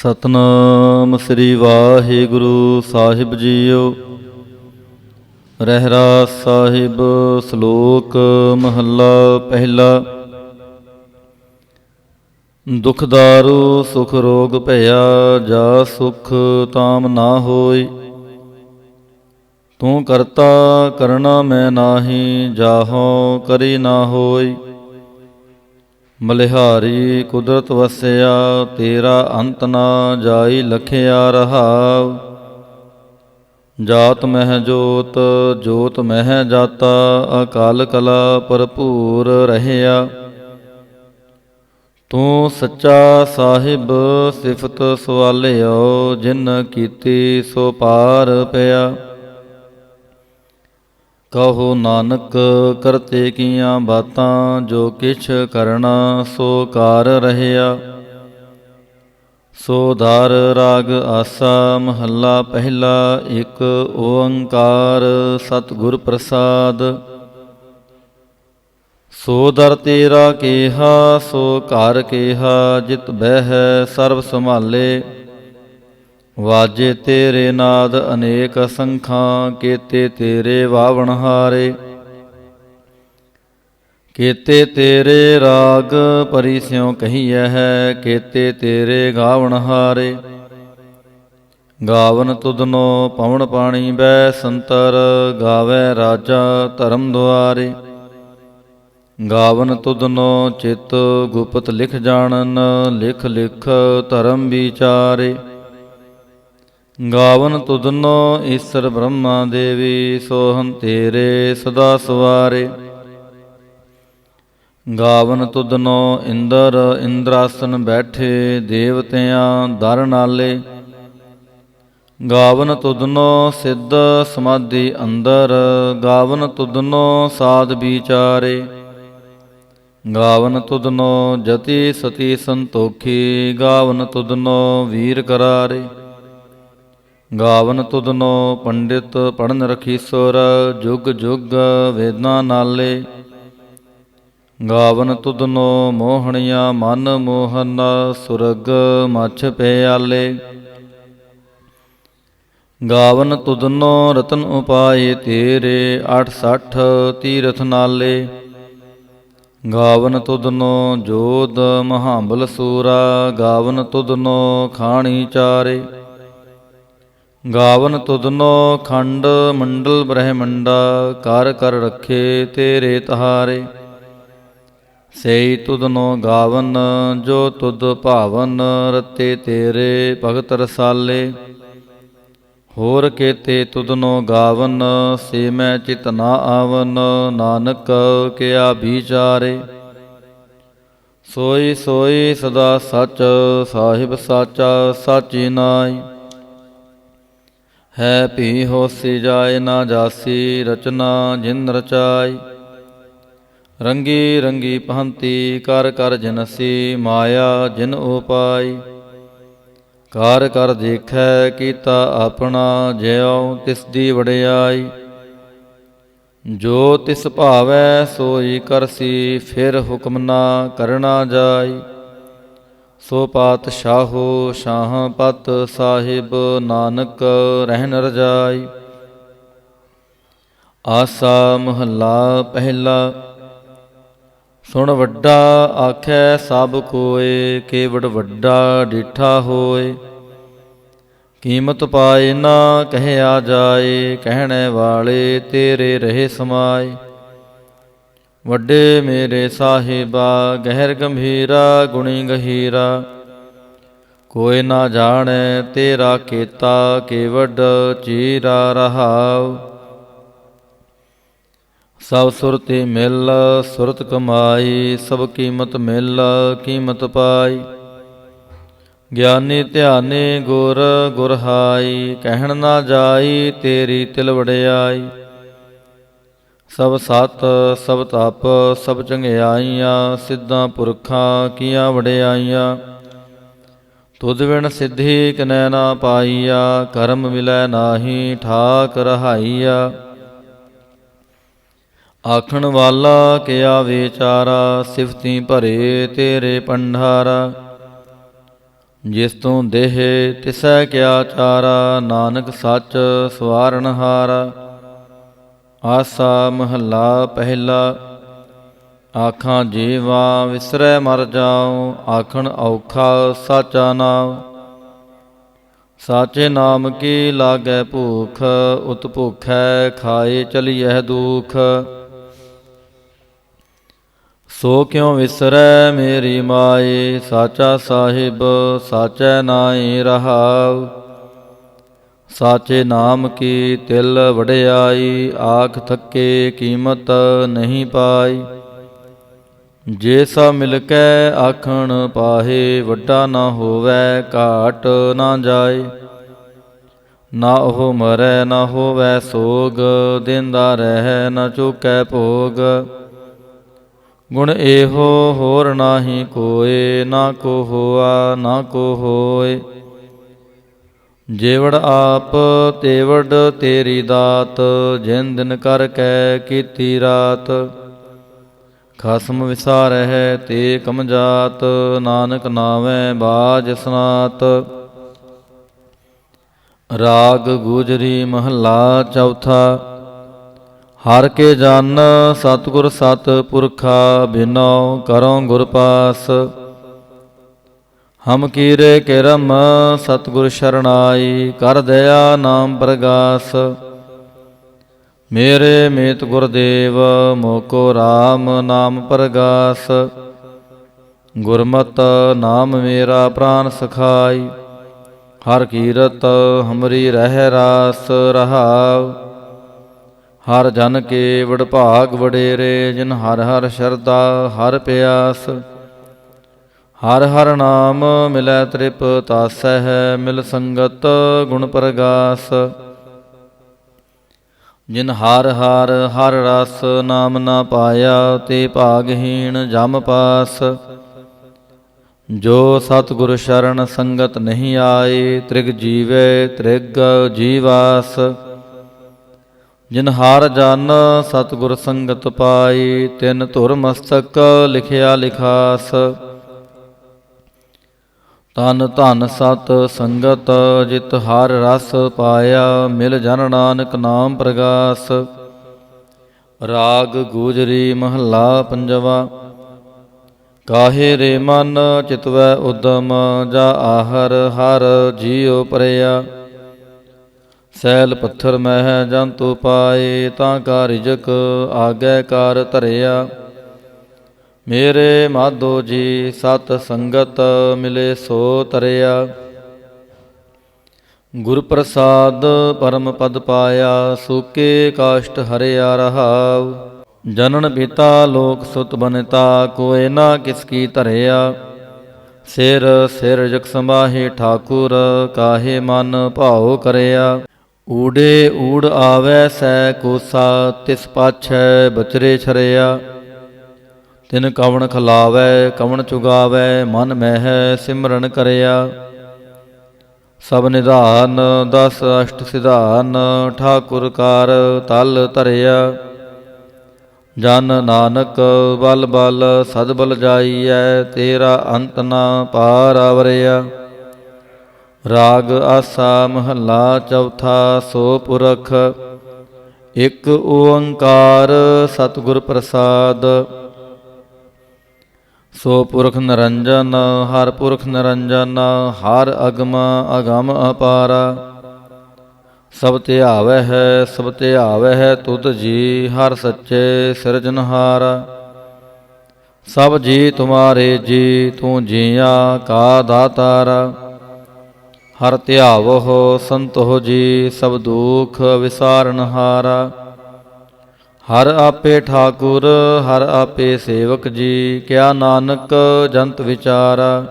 ਸਤਨਾਮ ਸ੍ਰੀ ਵਾਹਿਗੁਰੂ ਸਾਹਿਬ JIO. Rehras Sahib. ਸ਼ਲੋਕ ਮਹੱਲਾ ਪਹਿਲਾ। ਦੁਖ ਦਾਰੂ ਸੁਖ ਰੋਗ ਭਇਆ, ਜਾ ਸੁਖ ਤਾਮ ਨਾ ਹੋਈ। ਤੂੰ ਕਰਤਾ ਕਰਣਾ ਮੈਂ ਨਾਹੀ, ਜਾਹੋ ਕਰੀ ਨਾ ਹੋਈ। ਮਲਿਹਾਰੀ ਕੁਦਰਤ ਵਸਿਆ, ਤੇਰਾ ਅੰਤ ਨਾ ਜਾਈ ਲਖਿਆ ਰਹਾਉ। ਜਾਤ ਮਹਿ ਜੋਤ, ਜੋਤ ਮਹਿ ਜਾਤਾ, ਅਕਾਲ ਕਲਾ ਭਰਪੂਰ ਰਹਿਆ। ਤੂੰ ਸੱਚਾ ਸਾਹਿਬ ਸਿਫਤ ਸਵਾਲਿਓ, ਜਿਨ ਕੀਤੀ ਸੋ ਪਾਰ ਪਿਆ। ਕਹੋ ਨਾਨਕ ਕਰਤੇ ਕੀਆਂ ਬਾਤਾਂ, ਜੋ ਕਿਛ ਕਰਣਾ ਸੋ ਕਾਰ ਰਹਿਆ। ਸੋ ਧਾਰ ਰਾਗ ਆਸਾ ਮਹੱਲਾ ਪਹਿਲਾ। ਇੱਕ ਓੰਕਾਰ ਸਤਿਗੁਰ ਪ੍ਰਸਾਦ। ਸੋ ਦਰ ਤੇਰਾ ਕੇਹਾ, ਸੋ ਘਰ ਕੇਹਾ, ਜਿਤ ਬਹਿ ਸਰਬ ਸੰਭਾਲੇ। ਵਾਜੇ ਤੇਰੇ ਨਾਦ ਅਨੇਕ ਅਸੰਖਾਂ, ਕੇਤੇ ਤੇਰੇ ਵਾਵਣਹਾਰੇ। ਕੇਤੇ ਤੇਰੇ ਰਾਗ ਪਰੀ ਸਿਉ ਕਹੀਐ ਹੈ, ਕੇਤੇ ਤੇਰੇ ਗਾਵਣਹਾਰੇ। ਗਾਵਨ ਤੁਧਨੋ ਪਵਨ ਪਾਣੀ ਬੈ ਸੰਤਰ, ਗਾਵੈ ਰਾਜਾ ਧਰਮ ਦੁਆਰੇ। ਗਾਵਨ ਤੁਧਨੋ ਚਿਤ ਗੁਪਤ ਲਿਖ ਜਾਣਨ, ਲਿਖ ਲਿਖ ਧਰਮ ਵਿਚਾਰੇ। ਗਾਵਨ ਤੁਧਨੋ ਈਸਰ ਬ੍ਰਹਮਾ ਦੇਵੀ, ਸੋਹੰ ਤੇਰੇ ਸਦਾ ਸਵਾਰੇ। ਗਾਵਨ ਤੁਧਨੋ ਇੰਦਰ ਇੰਦਰਾਸਨ ਬੈਠੇ, ਦੇਵਤਿਆਂ ਦਰ ਨਾਲੇ। ਗਾਵਨ ਤੁਧਨੋ ਸਿੱਧ ਸਮਾਧੀ ਅੰਦਰ, ਗਾਵਨ ਤੁਧਨੋ ਸਾਧ ਵਿਚਾਰੇ। ਗਾਵਨ ਤੁਧਨੋ ਜਤੀ ਸਤੀ ਸੰਤੋਖੀ, ਗਾਵਨ ਤੁਧਨੋ ਵੀਰ ਕਰਾਰੇ। ਗਾਵਨ ਤੁਧਨੋ ਪੰਡਿਤ ਪੜਨ ਰਖੀਸੁਰ, ਜੁਗ ਜੁਗ ਵੇਦਾਂ ਨਾਲੇ। ਗਾਵਨ ਤੁਧਨੋ ਮੋਹਣੀਆਂ ਮਨ ਮੋਹਨ, ਸੁਰਗ ਮਛ ਪਿਆਲੇ। ਗਾਵਨ ਤੁਧਨੋ ਰਤਨ ਉਪਾਏ ਤੇਰੇ, 68 ਤੀਰਥ ਨਾਲੇ। ਗਾਵਨ ਤੁਧਨੋ ਜੋਧ ਮਹਾਬਲ ਸੂਰਾ, ਗਾਵਨ ਤੁਧਨੋ ਖਾਣੀ ਚਾਰੇ। ਗਾਵਨ ਤੁਧਨੋ ਖੰਡ ਮੰਡਲ ਬ੍ਰਹਮੰਡਾ, ਕਰ ਕਰ ਰੱਖੇ ਤੇਰੇ ਤਹਾਰੇ। ਸਈ ਤੁਧਨੋ ਗਾਵਨ ਜੋ ਤੁਧ ਭਾਵਨ, ਰਤੇ ਤੇਰੇ ਭਗਤ ਰਸਾਲੇ। ਹੋਰ ਕੇਤੇ ਤੁਧਨੋ ਗਾਵਨ, ਸੇ ਮੈਂ ਚਿਤ ਨਾ ਆਵਨ, ਨਾਨਕ ਕਿਆ ਵਿਚਾਰੇ। ਸੋਈ ਸੋਈ ਸਦਾ ਸਚ, ਸਾਹਿਬ ਸਾਚਾ ਸਾਚੀ ਨਾਈ। ਹੈ ਭੀ ਹੋਸੀ ਜਾਏ ਨਾ ਜਾਸੀ, ਰਚਨਾ ਜਿਨ ਰਚਾਈ। ਰੰਗੀ ਰੰਗੀ ਪਹੰਤੀ ਕਰ ਕਰ ਜਨਸੀ, ਮਾਇਆ ਜਿਨ ਉਪਾਈ। ਕਰ ਕਰ ਦੇਖੈ ਕੀਤਾ ਆਪਣਾ, ਜਿਉ ਤਿਸ ਦੀ ਵਡਿਆਈ। ਜੋ ਤਿਸ ਭਾਵੈ ਸੋਈ ਕਰਸੀ, ਫਿਰ ਹੁਕਮ ਨਾ ਕਰਨਾ ਜਾਈ। ਸੋ ਪਾਤਸ਼ਾਹੋ ਸ਼ਾਹ ਪਤ ਸਾਹਿਬ, ਨਾਨਕ ਰਹਿਨ ਰਜਾਈ। ਆਸਾ ਮਹੱਲਾ ਪਹਿਲਾ। ਸੁਣ ਵੱਡਾ ਆਖੈ ਸਭ ਕੋਇ, ਕੇਵਡ ਵੱਡਾ ਡਿਠਾ ਹੋਇ। ਕੀਮਤ ਪਾਏ ਨਾ ਕਹਿਆ ਜਾਏ, ਕਹਿਣੇ ਵਾਲੇ ਤੇਰੇ ਰਹੇ ਸਮਾਏ। ਵੱਡੇ ਮੇਰੇ ਸਾਹਿਬਾ ਗਹਿਰ ਗੰਭੀਰਾ, ਗੁਣੀ ਗਹੀਰਾ। ਕੋਈ ਨਾ ਜਾਣੈ ਤੇਰਾ ਕੀਤਾ, ਕੇਵਡ ਚੀਰਾ ਰਹਾਉ। ਸਭ ਸੁਰਤੀ ਮਿਲ ਸੁਰਤ ਕਮਾਈ, ਸਭ ਕੀਮਤ ਮਿਲ ਕੀਮਤ ਪਾਈ। ਗਿਆਨੀ ਧਿਆਨੀ ਗੁਰ ਗੁਰਹਾਈ, ਕਹਿਣ ਨਾ ਜਾਈ ਤੇਰੀ ਤਿਲ ਵਡਿਆਈ। ਸਭ ਸਤ ਸਭ ਤਪ ਸਭ ਚੰਗਿਆਈਆਂ, ਸਿੱਧਾਂ ਪੁਰਖਾਂ ਕੀਆਂ ਵਡਿਆਈਆਂ। ਤੁਧ ਬਿਨ ਸਿੱਧੀ ਕਿਨੈ ਨਾ ਪਾਈਆ, ਕਰਮ ਮਿਲੈ ਨਾਹੀ ਠਾਕ ਰਹਾਈਆ। ਆਖਣ ਵਾਲਾ ਕਿਆ ਵਿਚਾਰਾ, ਸਿਫਤੀ ਭਰੇ ਤੇਰੇ ਪੰਡਾਰਾ। ਜਿਸ ਤੂੰ ਦੇਹ ਤਿਸੈ ਕਿਆ ਚਾਰਾ, ਨਾਨਕ ਸੱਚ ਸਵਾਰਨਹਾਰਾ। ਆਸਾ ਮਹੱਲਾ ਪਹਿਲਾ। ਆਖਾਂ ਜੀਵਾ ਵਿਸਰੈ ਮਰ ਜਾਉ, ਆਖਣ ਔਖਾ ਸਾਚਾ ਨਾਉ। ਸਾਚੇ ਨਾਮ ਕੀ ਲਾਗੈ ਭੂਖ, ਉਤ ਭੁਖੈ ਖਾਏ ਚਲੀਐ ਦੁਖ। ਸੋ ਕਿਉ ਵਿਸਰੈ ਮੇਰੀ ਮਾਏ, ਸਾਚਾ ਸਾਹਿਬ ਸਾਚੈ ਨਾਇ ਰਹਾਉ। ਸਾਚੇ ਨਾਮ ਕੀ ਤਿਲ ਵਡਿਆਈ, ਆਖ ਥੱਕੇ ਕੀਮਤ ਨਹੀਂ ਪਾਈ। ਜੇ ਸਭ ਮਿਲ ਕੇ ਆਖਣ ਪਾਹੇ, ਵੱਡਾ ਨਾ ਹੋਵੈ ਘਾਟ ਨਾ ਜਾਏ। ਨਾ ਉਹ ਮਰੈ ਨਾ ਹੋਵੈ ਸੋਗ, ਦਿੰਦਾ ਰਹਿ ਨਾ ਚੁਕੈ ਭੋਗ। ਗੁਣ ਇਹੋ ਹੋਰ ਨਾਹੀ ਕੋਇ, ਨਾ ਕੋ ਹੋਆ ਨਾ ਕੋ ਹੋਏ। ਜੇਵੜ ਆਪ ਤੇਵੜ ਤੇਰੀ ਦਾਤ, ਜਿਨ ਦਿਨ ਕਰ ਕੈ ਕੀਤੀ ਰਾਤ। ਖਸਮ ਵਿਸਾਰਹਿ ਤੇ ਕਮਜਾਤ, ਨਾਨਕ ਨਾਵੈ ਬਾਜ ਸਨਾਤ। ਰਾਗ ਗੁਜਰੀ ਮਹੱਲਾ ਚੌਥਾ। ਹਰ ਕੇ ਜਨ ਸਤਿਗੁਰ ਸਤ ਪੁਰਖਾ, ਬਿਨੋ ਕਰੋ ਗੁਰ ਪਾਸ। ਹਮ ਕੀਰੇ ਕਿਰਮ ਸਤਿਗੁਰ ਸ਼ਰਣਾਈ, ਕਰ ਦਇਆ ਨਾਮ ਪ੍ਰਗਾਸ। ਮੇਰੇ ਮੀਤ ਗੁਰਦੇਵ ਮੋਕੋ RAM ਨਾਮ ਪ੍ਰਗਾਸ। ਗੁਰਮਤਿ ਨਾਮ ਮੇਰਾ ਪ੍ਰਾਨ ਸਖਾਈ, ਹਰ ਕੀਰਤ ਹਮਰੀ ਰਹਿ ਰਾਸ ਰਹਾਉ। ਹਰ ਜਨ ਕੇ ਵਡਭਾਗ ਵਡੇਰੇ, ਜਿਨ ਹਰ ਹਰ ਸ਼ਰਧਾ ਹਰ ਪਿਆਸ। ਹਰ ਹਰ ਨਾਮ ਮਿਲੈ ਤ੍ਰਿਪ ਤਾਸਹਿ, ਮਿਲ ਸੰਗਤ ਗੁਣ ਪ੍ਰਗਾਸ। ਜਿਨ ਹਰ ਹਰ ਹਰ ਰਸ ਨਾਮ ਨਾ ਪਾਇਆ, ਤੇ ਭਾਗਹੀਣ ਜਮ ਪਾਸ। ਜੋ ਸਤਿਗੁਰ ਸ਼ਰਨ ਸੰਗਤ ਨਹੀਂ ਆਏ, ਤ੍ਰਿਗ ਜੀਵੇ ਤ੍ਰਿਗ ਜੀਵਾਸ। ਜਿਨ ਹਾਰ ਜਨ ਸਤਿਗੁਰ ਸੰਗਤ ਪਾਈ, ਤਿਨ ਧੁਰ ਮਸਤਕ ਲਿਖਿਆ ਲਿਖਾਸ। ਤਨ ਧਨ ਸਤ ਸੰਗਤ ਜਿਤ ਹਰ ਰਸ ਪਾਇਆ, ਮਿਲ ਜਨ ਨਾਨਕ ਨਾਮ ਪ੍ਰਗਾਸ। ਰਾਗ ਗੁਜਰੀ ਮਹੱਲਾ ਪੰਜਵਾ। ਕਾਹੇ ਰੇ ਮਨ ਚਿਤਵੈ ਉਦਮ, ਜਾ ਆਹਰ ਹਰ ਜੀਉ ਪਰਿਆ। ਸੈਲ ਪੱਥਰ ਮਹਿ ਜੰਤੂ ਪਾਏ, ਤਾਂ ਕਾ ਰਿਜਕ ਆਗੈ ਕਾਰ ਧਰਿਆ। ਮੇਰੇ ਮਾਧੋ ਜੀ ਸਤ ਸੰਗਤ, ਮਿਲੇ ਸੋ ਤਰਿਆ। ਗੁਰ ਪ੍ਰਸਾਦ ਪਰਮ ਪਦ ਪਾਇਆ, ਸੂਕੇ ਕਾਸ਼ਟ ਹਰਿਆ ਰਹਾਉ। ਜਨਨ ਪਿਤਾ ਲੋਕ ਸੁਤ ਬਨਿਤਾ, ਕੋਇ ਨਾ ਕਿਸ ਕੀ ਧਰਿਆ। ਸਿਰ ਸਿਰ ਜਗ ਸੰਭਾਹੇ ਠਾਕੁਰ, ਕਾਹੇ ਮਨ ਭਾਉ ਕਰਿਆ। ਊੜੇ ਊੜ ਆਵੈ ਸੈ ਕੋਸਾ, ਤਿਸ ਪਾਛੈ ਬਚਰੇ ਛਰਿਆ। ਤਿਨ ਕਵਣ ਖਲਾਵੈ ਕਵਣ ਚੁਗਾਵੈ, ਮਨ ਮਹਿ ਸਿਮਰਨ ਕਰਿਆ। ਸਭ ਨਿਧਾਨ ਦਸ ਅਸ਼ਟ ਸਿਧਾਨ, ਠਾਕੁਰ ਕਾਰ ਤਲ ਧਰਿਆ। ਜਨ ਨਾਨਕ ਬਲ ਬਲ ਸਦ ਬਲ ਜਾਈਐ, ਤੇਰਾ ਅੰਤ ਨਾ ਪਾਰ ਆਵਰਿਆ। ਰਾਗ ਆਸਾ ਮਹੱਲਾ ਚੌਥਾ। ਸੋ ਪੁਰਖ ਇਕ ਓੰਕਾਰ, ਸਤਿਗੁਰ ਪ੍ਰਸਾਦ। ਸੋ ਪੁਰਖ ਨਿਰੰਜਨ ਹਰ ਪੁਰਖ ਨਿਰੰਜਨ, ਹਰ ਅਗਮ ਅਗਮ ਅਪਾਰਾ। ਸਭ ਧਿਆਵੈ ਹੈ ਸਭ ਧਿਆਵੈ ਹੈ ਤੁਧ ਜੀ, ਹਰ ਸੱਚੇ ਸਿਰਜਨਹਾਰਾ। ਸਭ ਜੀ ਤੁਮਾਰੇ ਜੀ, ਤੂੰ ਜੀਆਂ ਕਾ ਦਾਤਾਰਾ। ਹਰ ਧਿਆਵਹੁ ਸੰਤੋਖ ਜੀ, ਸਭ ਦੁਖ ਵਿਸਾਰਨਹਾਰਾ। ਹਰ ਆਪੇ ਠਾਕੁਰ ਹਰ ਆਪੇ ਸੇਵਕ ਜੀ, ਕਿਆ ਨਾਨਕ ਜੰਤ ਵਿਚਾਰਾ।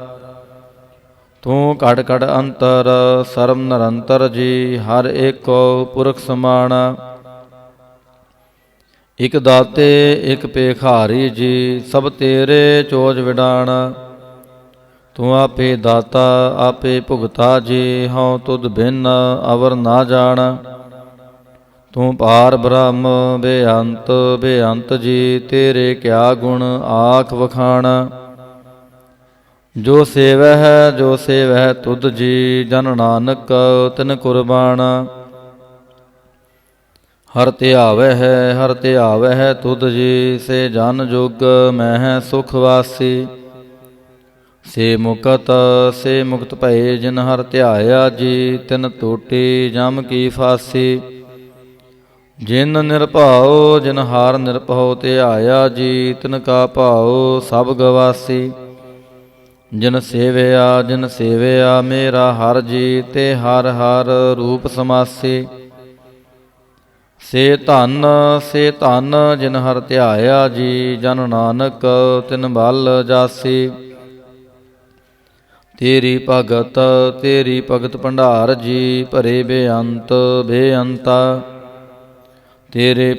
ਤੂੰ ਘੜ ਘੜ ਅੰਤਰ ਸਰਮ ਨਿਰੰਤਰ ਜੀ, ਹਰ ਏਕੋ ਪੁਰਖ ਸਮਾਣਾ। ਇਕ ਦਾਤੇ ਇਕ ਭੇਖਾਰੀ ਜੀ, ਸਭ ਤੇਰੇ ਚੋਜ ਵਿਡਾਣਾ। ਤੂੰ ਆਪੇ ਦਾਤਾ ਆਪੇ ਭੁਗਤਾ ਜੀ, ਹਉ ਤੁਧ ਬਿਨ ਅਵਰ ਨਾ ਜਾਣਾ। ਤੂੰ ਪਾਰ ਬ੍ਰਹਮ ਬੇਅੰਤ ਬੇਅੰਤ ਜੀ, ਤੇਰੇ ਕਿਆ ਗੁਣ ਆਖ ਵਖਾਣਾ। ਜੋ ਸੇਵਹਿ ਤੁਧ ਜੀ, ਜਨ ਨਾਨਕ ਤਿਨ ਕੁਰਬਾਨਾ। ਹਰ ਧਿਆਵਹਿ ਤੁਧ ਜੀ, ਸੇ ਜਨ ਜੁਗ ਮਹਿ ਸੁਖ ਵਾਸੀ। ਸੇ ਮੁਕਤ ਭਏ, ਜਿਨ ਹਰ ਧਿਆਇਆ ਜੀ, ਤਿਨ ਟੂਟੀ ਜਮ ਕੀ ਫਾਸੀ। ਜਿਨ ਜਿਨ ਹਾਰ ਨਿਰਭਉ ਧਿਆਇਆ ਜੀ, ਤਿਨ ਕਾ ਭਾਉ ਸਭ ਗਵਾਸੀ। ਜਿਨ ਸੇਵਿਆ ਮੇਰਾ ਹਰ ਜੀ, ਤੇ ਹਰ ਹਰ ਰੂਪ ਸਮਾਸੀ। ਸੇ ਧਨ ਜਿਨ ਹਰ ਧਿਆਇਆ ਜੀ, ਜਨ ਨਾਨਕ ਤਿਨ ਬਲ ਜਾਸੀ। ਤੇਰੀ ਭਗਤ ਭੰਡਾਰ ਜੀ, ਭਰੇ ਬੇਅੰਤਾ। ਤੇਰੇ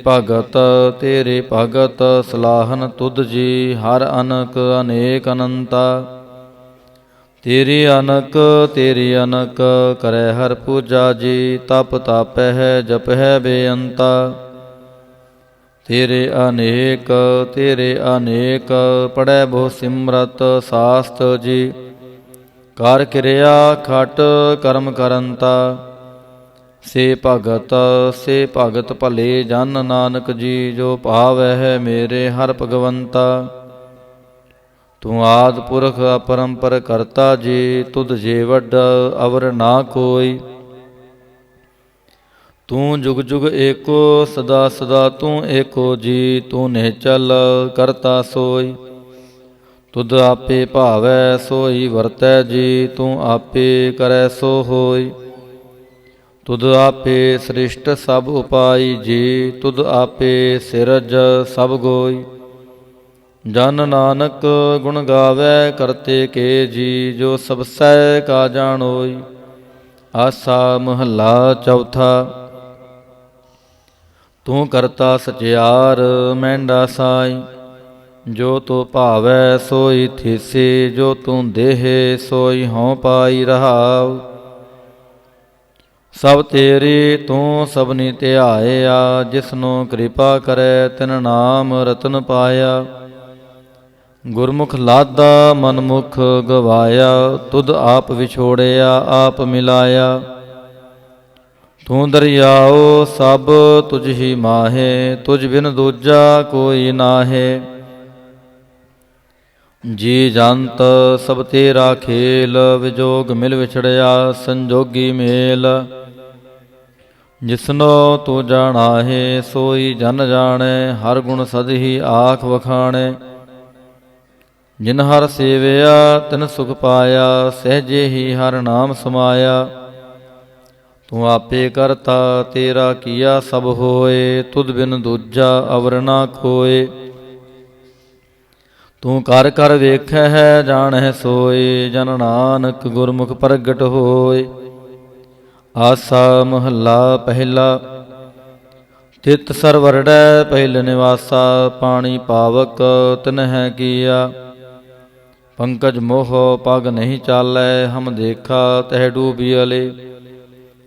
ਭਗਤ ਸਲਾਹਨ ਤੁਧ ਜੀ, ਹਰ ਅਨਕ ਅਨੇਕ ਅਨੰਤਾ। ਤੇਰੀ ਅਨਕ ਕਰੈ ਹਰ ਪੂਜਾ ਜੀ, ਤਪ ਤਾਪਹਿ ਜਪਹਿ ਬੇਅੰਤਾ। ਤੇਰੇ ਅਨੇਕ ਪੜੈ ਬਹੁ ਸਿਮਰਤ ਸਾਸਤ ਜੀ, ਕਰ ਕਿਰਿਆ ਖਟ ਕਰਮ ਕਰੰਤਾ। ਸੇ ਭਗਤ ਭਲੇ ਜਨ ਨਾਨਕ ਜੀ, ਜੋ ਭਾਵਹਿ ਮੇਰੇ ਹਰ ਭਗਵੰਤਾ। ਤੂੰ ਆਦਿ ਪੁਰਖ ਅਪਰੰਪਰ ਕਰਤਾ ਜੀ, ਤੁਧ ਜੇ ਵੱਡ ਅਵਰ ਨਾ ਕੋਈ। ਤੂੰ ਜੁਗ ਜੁਗ ਏਕੋ, ਸਦਾ ਸਦਾ ਤੂੰ ਏਕੋ ਜੀ, ਤੂੰ ਨਿਹਚਲ ਕਰਤਾ ਸੋਈ। ਤੁਧ ਆਪੇ ਭਾਵੈ ਸੋਈ ਵਰਤੈ ਜੀ, ਤੂੰ ਆਪੇ ਕਰੈ ਸੋ ਹੋਈ। ਤੁਧ ਆਪੇ ਸ੍ਰਿਸ਼ਟ ਸਭ ਉਪਾਈ ਜੀ, ਤੁਧ ਆਪੇ ਸਿਰਜ ਸਭ ਗੋਈ। ਜਨ ਨਾਨਕ ਗੁਣ ਗਾਵੈ ਕਰਤੇ ਕੇ ਜੀ, ਜੋ ਸਭ ਸਹਿ ਕਾ ਜਾਣੋਈ। ਆਸਾ ਮਹੱਲਾ ਚੌਥਾ। ਤੂੰ ਕਰਤਾ ਸਚਿਆਰ ਮਹਿੰਡਾ ਸਾਈ, ਜੋ ਤੂੰ ਭਾਵੈ ਸੋਈ ਥੀਸੀ। ਜੋ ਤੂੰ ਦੇਹੇ ਸੋਈ ਹਉ ਪਾਈ ਰਹਾਉ। ਸਭ ਤੇਰੀ ਤੂੰ ਸਭਨੀ ਧਿਆਇਆ, ਜਿਸਨੂੰ ਕਿਰਪਾ ਕਰੈ ਤਿਨ ਨਾਮ ਰਤਨ ਪਾਇਆ। ਗੁਰਮੁਖ ਲਾਦਾ ਮਨਮੁਖ ਗਵਾਇਆ, ਤੁਧ ਆਪ ਵਿਛੋੜਿਆ ਆਪ ਮਿਲਾਇਆ। ਤੂੰ ਦਰਿਆਓ ਸਭ ਤੁਝ ਹੀ ਮਾਹੇ, ਤੁਝ ਬਿਨ ਦੂਜਾ ਕੋਈ ਨਾਹੇ। ਜੀ ਜੰਤ ਸਭ ਤੇਰਾ ਖੇਲ, ਵਿਜੋਗ ਮਿਲ ਵਿਛੜਿਆ ਸੰਜੋਗੀ ਮੇਲ। ਜਿਸਨੋ ਤੂੰ ਜਾਣਾਹੇ ਸੋਈ ਜਨ ਜਾਣੈ, ਹਰ ਗੁਣ ਸਦ ਹੀ ਆਖ ਵਖਾਣੈ। ਜਿਨ ਹਰ ਸੇਵਿਆ ਤਿਨ ਸੁਖ ਪਾਇਆ, ਸਹਿਜੇ ਹੀ ਹਰ ਨਾਮ ਸਮਾਇਆ। ਤੂੰ ਆਪੇ ਕਰਤਾ ਤੇਰਾ ਕੀਆ ਸਭ ਹੋਏ, ਤੁਧ ਬਿਨ ਦੂਜਾ ਅਵਰ ਨਾ ਕੋਏ। ਤੂੰ ਕਰ ਕਰ ਵੇਖੈ ਜਾਣੈ ਸੋਏ, ਜਨ ਨਾਨਕ ਗੁਰਮੁਖ ਪ੍ਰਗਟ ਹੋਏ। ਆਸਾ ਮਹੱਲਾ ਪਹਿਲਾ। ਤਿਤ ਸਰਵਰੜੈ ਪਹਿਲ ਨਿਵਾਸਾ, ਪਾਣੀ ਪਾਵਕ ਤਿਨਹਿ ਕੀਆ। ਪੰਕਜ ਮੋਹ ਪਗ ਨਹੀਂ ਚਾਲੈ, ਹਮ ਦੇਖਾ ਤਹਿ ਡੂਬਿਅਲੇ।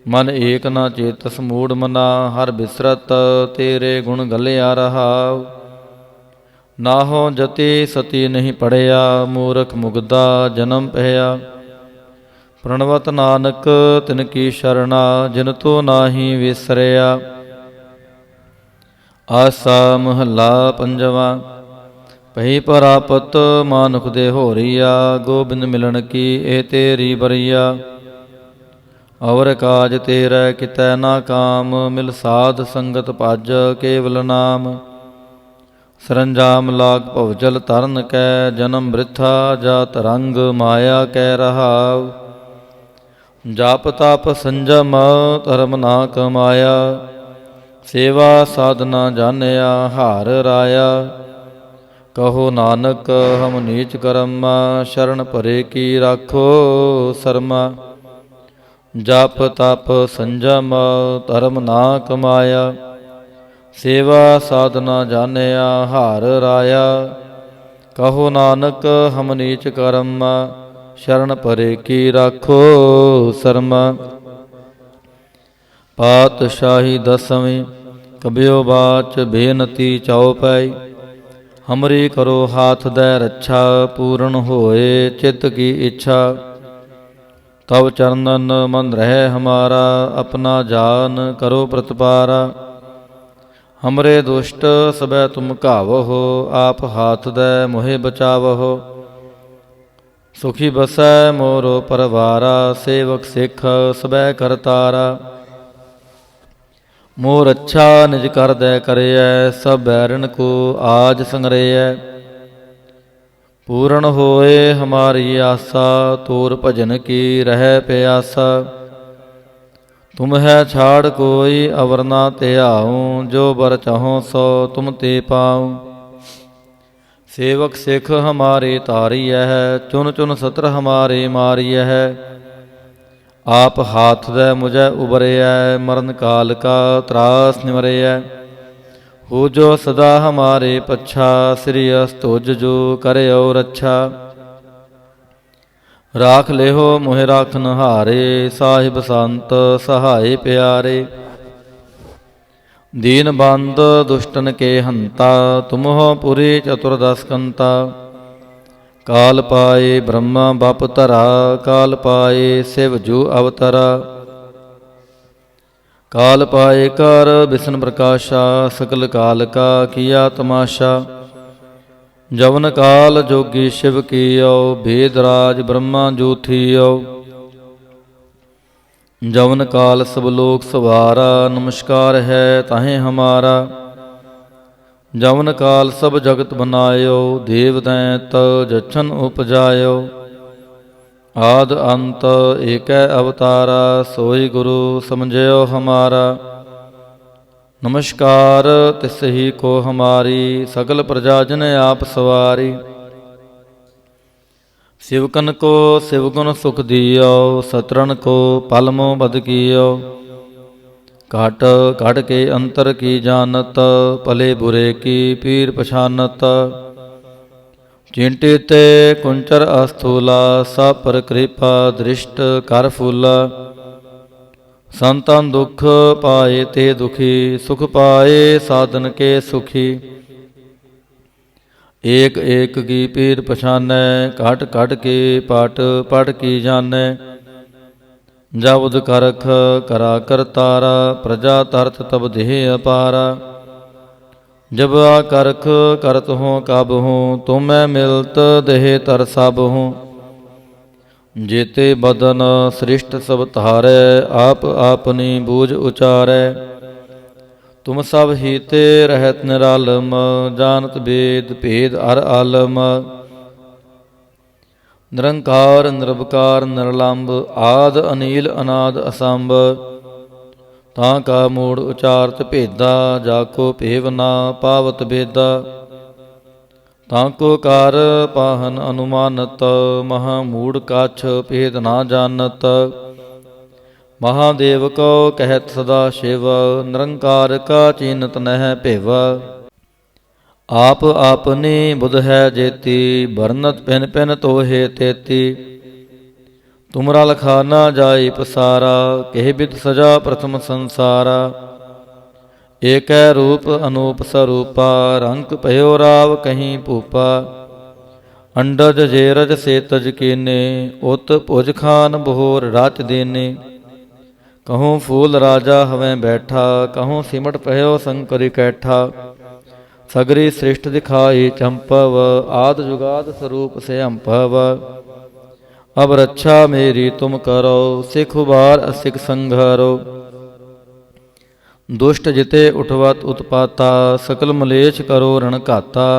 ਮਨ ਏਕ ਨਾ ਚੇਤਸ ਮੂੜ ਮਨਾ, ਹਰ ਬਿਸਰਤ ਤੇਰੇ ਗੁਣ ਗਲਿਆ ਰਹਾਉ। ਨਾਹੋ ਜਤੀ ਸਤੀ ਨਹੀਂ ਪੜਿਆ, ਮੂਰਖ ਮੁਗਦਾ ਜਨਮ ਪਹਿਆ। ਪ੍ਰਣਵਤ ਨਾਨਕ ਤਿਨ ਕੀ ਸ਼ਰਣਾ, ਜਿਨ ਤੂੰ ਨਾਹੀ ਵਿਸਰਿਆ। ਆਸਾ ਮਹੱਲਾ ਪੰਜਵਾ। ਪਈ ਪ੍ਰਾਪਤ ਮਾਨੁਖ ਦੇ ਹੋਰੀਆ, ਗੋਬਿੰਦ ਮਿਲਣ ਕੀ ਇਹ ਤੇਰੀ ਬਰੀਆ। ਅਵਰ ਕਾਜ ਤੇਰਾ ਕਿਤੈ ਨਾ ਕਾਮ, ਮਿਲ ਸਾਧ ਸੰਗਤ ਭਜ ਕੇਵਲ ਨਾਮ। ਸਰੰਜਾਮ ਲਾਗ ਭਵਜਲ ਤਰਨ ਕੈ, ਜਨਮ ਬ੍ਰਿਥਾ ਜਾਤ ਰੰਗ ਮਾਇਆ ਕੈ ਰਹਾਉ। ਜਪ ਤਪ ਸੰਜਮ ਧਰਮ ਨਾ ਕਮਾਇਆ, ਸੇਵਾ ਸਾਧਨਾ ਜਾਣਿਆ ਹਾਰ ਰਾਇਆ। ਕਹੋ ਨਾਨਕ ਹਮ ਨੀਚ ਕਰਮਾ, ਸ਼ਰਨ ਭਰੇ ਕੀ ਰਾਖੋ ਸਰਮਾ। ਜਪ ਤਪ ਸੰਜਮ ਧਰਮ ਨਾ ਕਮਾਇਆ, ਸੇਵਾ ਸਾਧਨਾ ਜਾਣਿਆ ਹਾਰ ਰਾਇਆ। ਕਹੋ ਨਾਨਕ ਹਮ ਨੀਚ ਕਰਮਾ, ਸ਼ਰਨ ਭਰੇ ਕੀ ਰਾਖੋ ਸਰਮਾ। ਪਾਤਸ਼ਾਹੀ ਦਸਵੀਂ। ਕਬਿਓ ਬਾਚ ਬੇਨਤੀ ਚਉਪਈ, हमरी करो हाथ दै रक्षा, पूर्ण होए चित्त की इच्छा। तब चरणन मन रहे हमारा, अपना जान करो प्रतिपारा। हमरे दुष्ट सबै तुम घावहो, आप हाथ दै मोहे बचावहो। सुखी बसै मोरो परवारा, सेवक सिख सबै करतारा। मोर अच्छा निज कर दै करियै, सब बैरन को आज संगरियै। पूर्ण होए हमारी आशा, तोर भजन की रह प्यासा। तुम है छाड़ कोई अवर ना त्याऊँ, जो बर चाहो सो तुम ते पाऊँ। सेवक सिख हमारे तारिय है, चुन चुन सत्र हमारे मारिय है। आप हाथ दे मुझे उबरिय, मरण काल का त्रास निवरिय। हो जो सदा हमारे पच्छा, श्री अस्तुज जो करे और अच्छा। राख ले हो मोहे राखन हारे, साहिब संत सहाय प्यारे। दीन बंद दुष्टन के हंता, तुम हो पुरी चतुर्दश कंता। काल पाए ब्रह्मा बप धरा, काल पाए शिव जू अवतरा। काल पाए कर विष्णु प्रकाशा, सकल काल का किया तमाशा। जवन काल जोगी शिव कियो, भेद राज ब्रह्मा जू थियो। जवन काल सब लोक सवारा, नमस्कार है ताहे हमारा। जवन काल सब जगत बनायो, देव दैत जछन उपजायो। आद अंत एक अवतारा, सोई गुरु समझयो हमारा। नमस्कार तिस ही को हमारी, सकल प्रजा जन आप सवारी। शिवकन को शिवगुण सुख दियो, सतरन को पलमो बद कियो। घट घट के अंतर की जानत, भले बुरे की पीर पछानत। चिंटे ते कुंचर अस्थूला, सब पर कृपा दृष्ट कर फूला। संतन दुख पाए ते दुखी, सुख पाए साधन के सुखी। एक एक की पीर पछानै, घट घट के पाट पट की जानै। जबुद करख करा करतारा, प्रजा तरत तब देह अपारा। जब आ करख करत हो कब हूँ, तुम्हें मिलत देह तर सब हूँ। जेते बदन सृष्ट सब तारै, आप आपनी बूझ उचारै। तुम सब हीते रहत निरालम, जानत वेद भेद अर आलम। निरंकार निरवकार निरलंब, आद अनील अनाद असंभ। तां का मूड़ उचारत भेदा, जाको भेव ना पावत भेदा। ताको कार पाहन अनुमानत, महामूढ़ काछ भेद ना जानत। महादेव को कहत सदा शिव, निरंकार का चीनत नह भेव। आप आपनी बुध है जेती, बरनत पिन पिन तोहे तेती। तुमरा लखाना जाई पसारा, केह बिद सजा प्रथम संसारा। एक रूप अनूप स्वरूपा, रंक पयो राव कहीं भूपा। अंडज जेरज सेतज कीने, उत भुज खान बहोर राच देने। कहूँ फूल राजा हवें बैठा, कहूँ सिमट पयो शंकर कैठा। सगरी सृष्ट दिखाई चंपव, आद जुगाद स्वरूप से अंपव। अब रक्षा मेरी तुम करो, सिख उबार असिख संघरो। दुष्ट जिते उठवत उत्पाता, सकल मलेच्छ करो रण घाता।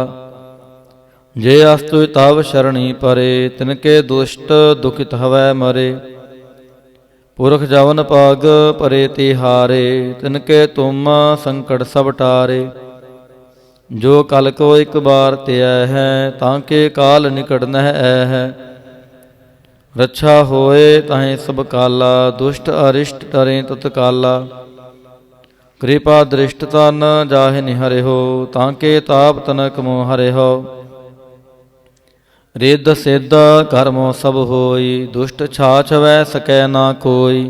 जे अस्तु तव शरणी परे, तिनके दुष्ट दुखित हवै मरे। पुरख जवन पाग परे तिहारे, तिनके तुम संकट सब टारे। जो कल को एक बार त्या है, ताके काल निकट नह है। रक्षा होए ताहे सब काला, दुष्ट अरिष्ट टरें तत्काला। कृपा दृष्टता न जाहि निहरे हो, ताके ताप तनक मोह हरे हो। रिद्ध सिद्ध कर्मो सब होई, दुष्ट छाछ वै सकै ना कोई।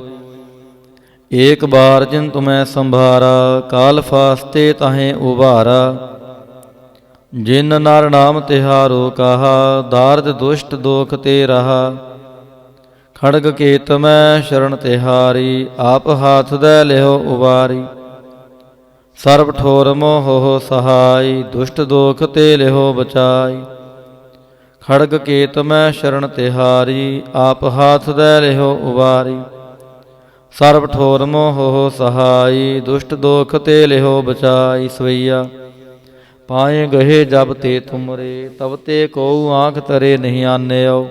एक बार जिन तुम्हें संभारा, काल फास्ते ताहे उबारा। ਜਿਨ ਨਰ ਨਾਮ ਤਿਹਾਰੋ ਕਹਾ, ਦਾਰਦ ਦੁਸ਼ਟ ਦੋਖ ਤੇ ਰਹਾ। ਖੜਗ ਕੇਤ ਮੈਂ ਸ਼ਰਨ ਤਿਹਾਰੀ, ਆਪ ਹਾਥ ਦੈ ਲਿਓ ਉਬਾਰੀ। ਸਰਬ ਠੋਰ ਮੋਹ ਸਹਾਈ, ਦੁਸ਼ਟ ਦੋਖ ਤੇ ਲਿਓ ਬਚਾਈ। ਖੜਗ ਕੇਤ ਮੈਂ ਸ਼ਰਨ ਤਿਹਾਰੀ, ਆਪ ਹਾਥ ਦੈ ਲਿਓ ਉਬਾਰੀ। ਸਰਬ ਠੋਰ ਮੋਹ ਸਹਾਈ, ਦੁਸ਼ਟ ਦੋਖ ਤੇ ਲਿਓ ਬਚਾਈ। ਸਵਈਆ ਪਾਏ ਗਏ ਜਬ ਤੇ ਤੁਮਰੇ, ਤਬ ਤੇ ਕਉ ਆਂਖ ਤਰੇ ਨਹੀਂ ਆਨਿਓ।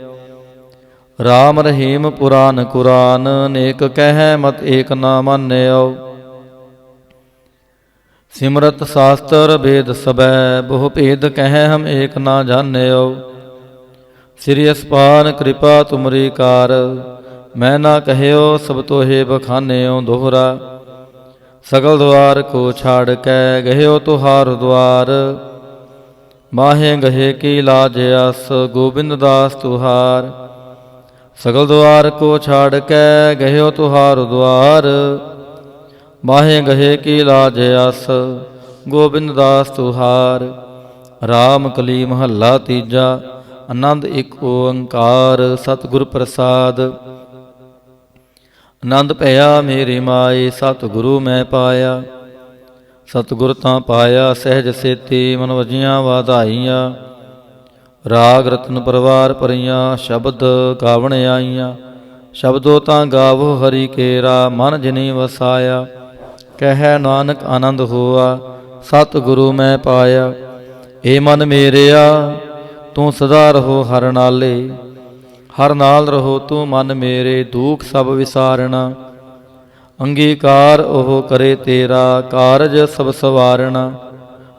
ਰਾਮ ਰਹੀਮ ਪੁਰਾਨ ਕੁਰਾਨ, ਨੇਕ ਕਹਿ ਮਤ ਏਕ ਨਾ ਮਾਨਿਓ। ਸਿਮਰਤ ਸ਼ਾਸਤਰ ਭੇਦ ਸਬੈ, ਬਹੁ ਭੇਦ ਕਹਿ ਹਮ ਏਕ ਨਾ ਜਾਣਿਓ। ਸ੍ਰੀ ਅਸਪਾਨ ਕਿਰਪਾ ਤੁਮਰੀ ਕਾਰ, ਮੈਂ ਨਾ ਕਹਿਓ ਸਭ ਤੋਹੇ ਬਖਾਨਿਓ। ਦੋਹਰਾ ਸਗਲ ਦੁਆਰ ਕੋ ਛਾੜ ਕੈ, ਗਹਿਓ ਤੁਹਾਰ ਦੁਆਰ। ਮਾਹੇ ਗਹੇ ਕੀ ਲਾਜ ਅਸ, ਗੋਬਿੰਦ ਦਾਸ ਤੁਹਾਰ। ਸਗਲ ਦੁਆਰ ਕੋ ਛਾੜ ਕੈ, ਗਹਿਓ ਤੁਹਾਰ ਦੁਆਰ। ਮਾਹੇ ਗਹੇ ਕੀ ਲਾਜ ਅਸ, ਗੋਬਿੰਦ ਦਾਸ ਤੁਹਾਰ। ਰਾਮ ਕਲੀ ਮਹੱਲਾ ਤੀਜਾ। ਆਨੰਦ ਇੱਕ ਓੰਕਾਰ, ਸਤਿਗੁਰ ਪ੍ਰਸਾਦ। ਆਨੰਦ ਭਇਆ ਮੇਰੀ ਮਾਏ, ਸਤਿਗੁਰੂ ਮੈਂ ਪਾਇਆ। ਸਤਿਗੁਰ ਤਾਂ ਪਾਇਆ ਸਹਿਜ ਸੇਤੀ, ਮਨ ਵਜੀਆਂ ਵਾਧਾਈਆਂ। ਰਾਗ ਰਤਨ ਪਰਵਾਰ ਭਰੀਆਂ, ਸ਼ਬਦ ਗਾਵਣ ਆਈਆਂ। ਸ਼ਬਦੋ ਤਾਂ ਗਾਵੋ ਹਰੀ ਕੇਰਾ, ਮਨ ਜਿਨੀ ਵਸਾਇਆ। ਕਹਿ ਨਾਨਕ ਆਨੰਦ ਹੋਆ, ਸਤਿਗੁਰੂ ਮੈਂ ਪਾਇਆ। ਏ ਮਨ ਮੇਰਿਆ ਤੂੰ ਸਦਾ ਰਹੋ ਹਰ ਨਾਲੇ। ਹਰ ਨਾਲ ਰਹੋ ਤੂੰ ਮਨ ਮੇਰੇ, ਦੁਖ ਸਭ ਵਿਸਾਰਣਾ। ਅੰਗੀਕਾਰ ਉਹ ਕਰੇ ਤੇਰਾ, ਕਾਰਜ ਸਭ ਸਵਾਰਣਾ।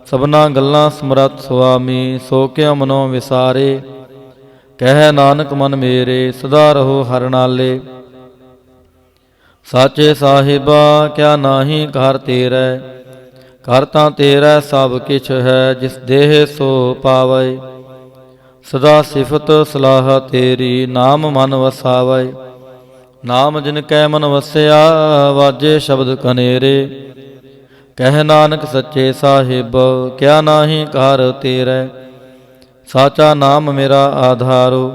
ਸਭਨਾ ਗੱਲਾਂ ਸਮਰੱਥ ਸੁਆਮੀ, ਸੋ ਕਿਉ ਮਨੋ ਵਿਸਾਰੇ। ਕਹਿ ਨਾਨਕ ਮਨ ਮੇਰੇ, ਸਦਾ ਰਹੋ ਹਰ ਨਾਲੇ। ਸਾਚੇ ਸਾਹਿਬਾ ਕਿਆ ਨਾਹੀ ਘਰ ਤੇਰੈ, ਘਰ ਤਾਂ ਤੇਰਾ ਸਭ ਕਿਛ ਹੈ। ਜਿਸ ਦੇਹ ਸੋ ਪਾਵੈ, ਸਦਾ ਸਿਫਤ ਸਲਾਹ ਤੇਰੀ। ਨਾਮ ਮਨ ਵਸਾਵੈ, ਨਾਮ ਜਿਨ ਕੈ ਮਨ ਵਸਿਆ। ਵਾਜੇ ਸ਼ਬਦ ਕਨੇਰੇ, ਕਹਿ ਨਾਨਕ ਸੱਚੇ ਸਾਹਿਬ ਕਿਆ ਨਾਹੀ ਘਰ ਤੇਰੈ। ਸਾਚਾ ਨਾਮ ਮੇਰਾ ਆਧਾਰੋ,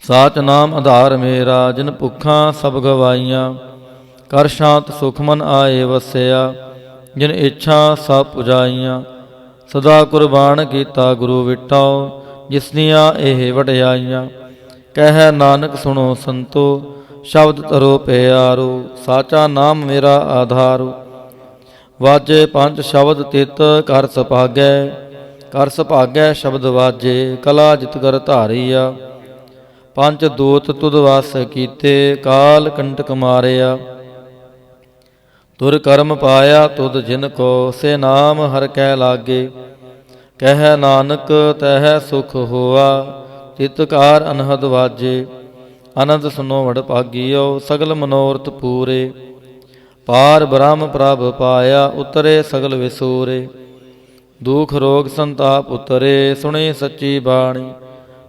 ਸਾਚ ਨਾਮ ਆਧਾਰ ਮੇਰਾ। ਜਿਨ ਭੁੱਖਾਂ ਸਭ ਗਵਾਈਆਂ, ਕਰ ਸ਼ਾਂਤ ਸੁਖ ਮਨ ਆਏ ਵਸਿਆ। ਜਿਨ ਇੱਛਾ ਸਭ ਪੁਜਾਈਆਂ, ਸਦਾ ਕੁਰਬਾਨ ਕੀਤਾ ਗੁਰੂ ਵਿਟਾਓ। ਜਿਸਨੀਆਂ ਇਹ ਵਡਿਆਈਆਂ, ਕਹਿ ਨਾਨਕ ਸੁਣੋ ਸੰਤੋ। ਸ਼ਬਦ ਤਰੋ ਪਿਆਰੋ, ਸਾਚਾ ਨਾਮ ਮੇਰਾ ਆਧਾਰੋ। ਵਾਜੇ ਪੰਜ ਸ਼ਬਦ ਤਿਤ ਕਰ ਸੁਭਾਗੈ, ਕਰ ਸੁਭਾਗੈ ਸ਼ਬਦ ਵਾਜੇ। ਕਲਾ ਜਿਤ ਕਰ ਧਾਰੀਆ, ਪੰਜ ਦੂਤ ਤੁਧ ਵਸ ਕੀਤੇ। ਕਾਲ ਕੰਟਕ ਮਾਰਿਆ, ਤੁਰ ਕਰਮ ਪਾਇਆ ਤੁਧ ਜਿਨ ਕੋ। ਸੇ ਨਾਮ ਹਰ ਕੈ ਲਾਗੇ, ਕਹਿ ਨਾਨਕ ਤਹਿ ਸੁਖ ਹੋਆ। ਚਿਤਕਾਰ ਅਨਹਦ ਵਾਜੇ, ਆਨੰਦ ਸੁਨੋ ਵਡ ਭਾਗੀਓ। ਸਗਲ ਮਨੋਰਥ ਪੂਰੇ, ਪਾਰ ਬ੍ਰਹਮ ਪ੍ਰਭ ਪਾਇਆ। ਉਤਰੇ ਸਗਲ ਵਿਸੂਰੇ, ਦੁਖ ਰੋਗ ਸੰਤਾਪ ਉਤਰੇ। ਸੁਣੀ ਸੱਚੀ ਬਾਣੀ,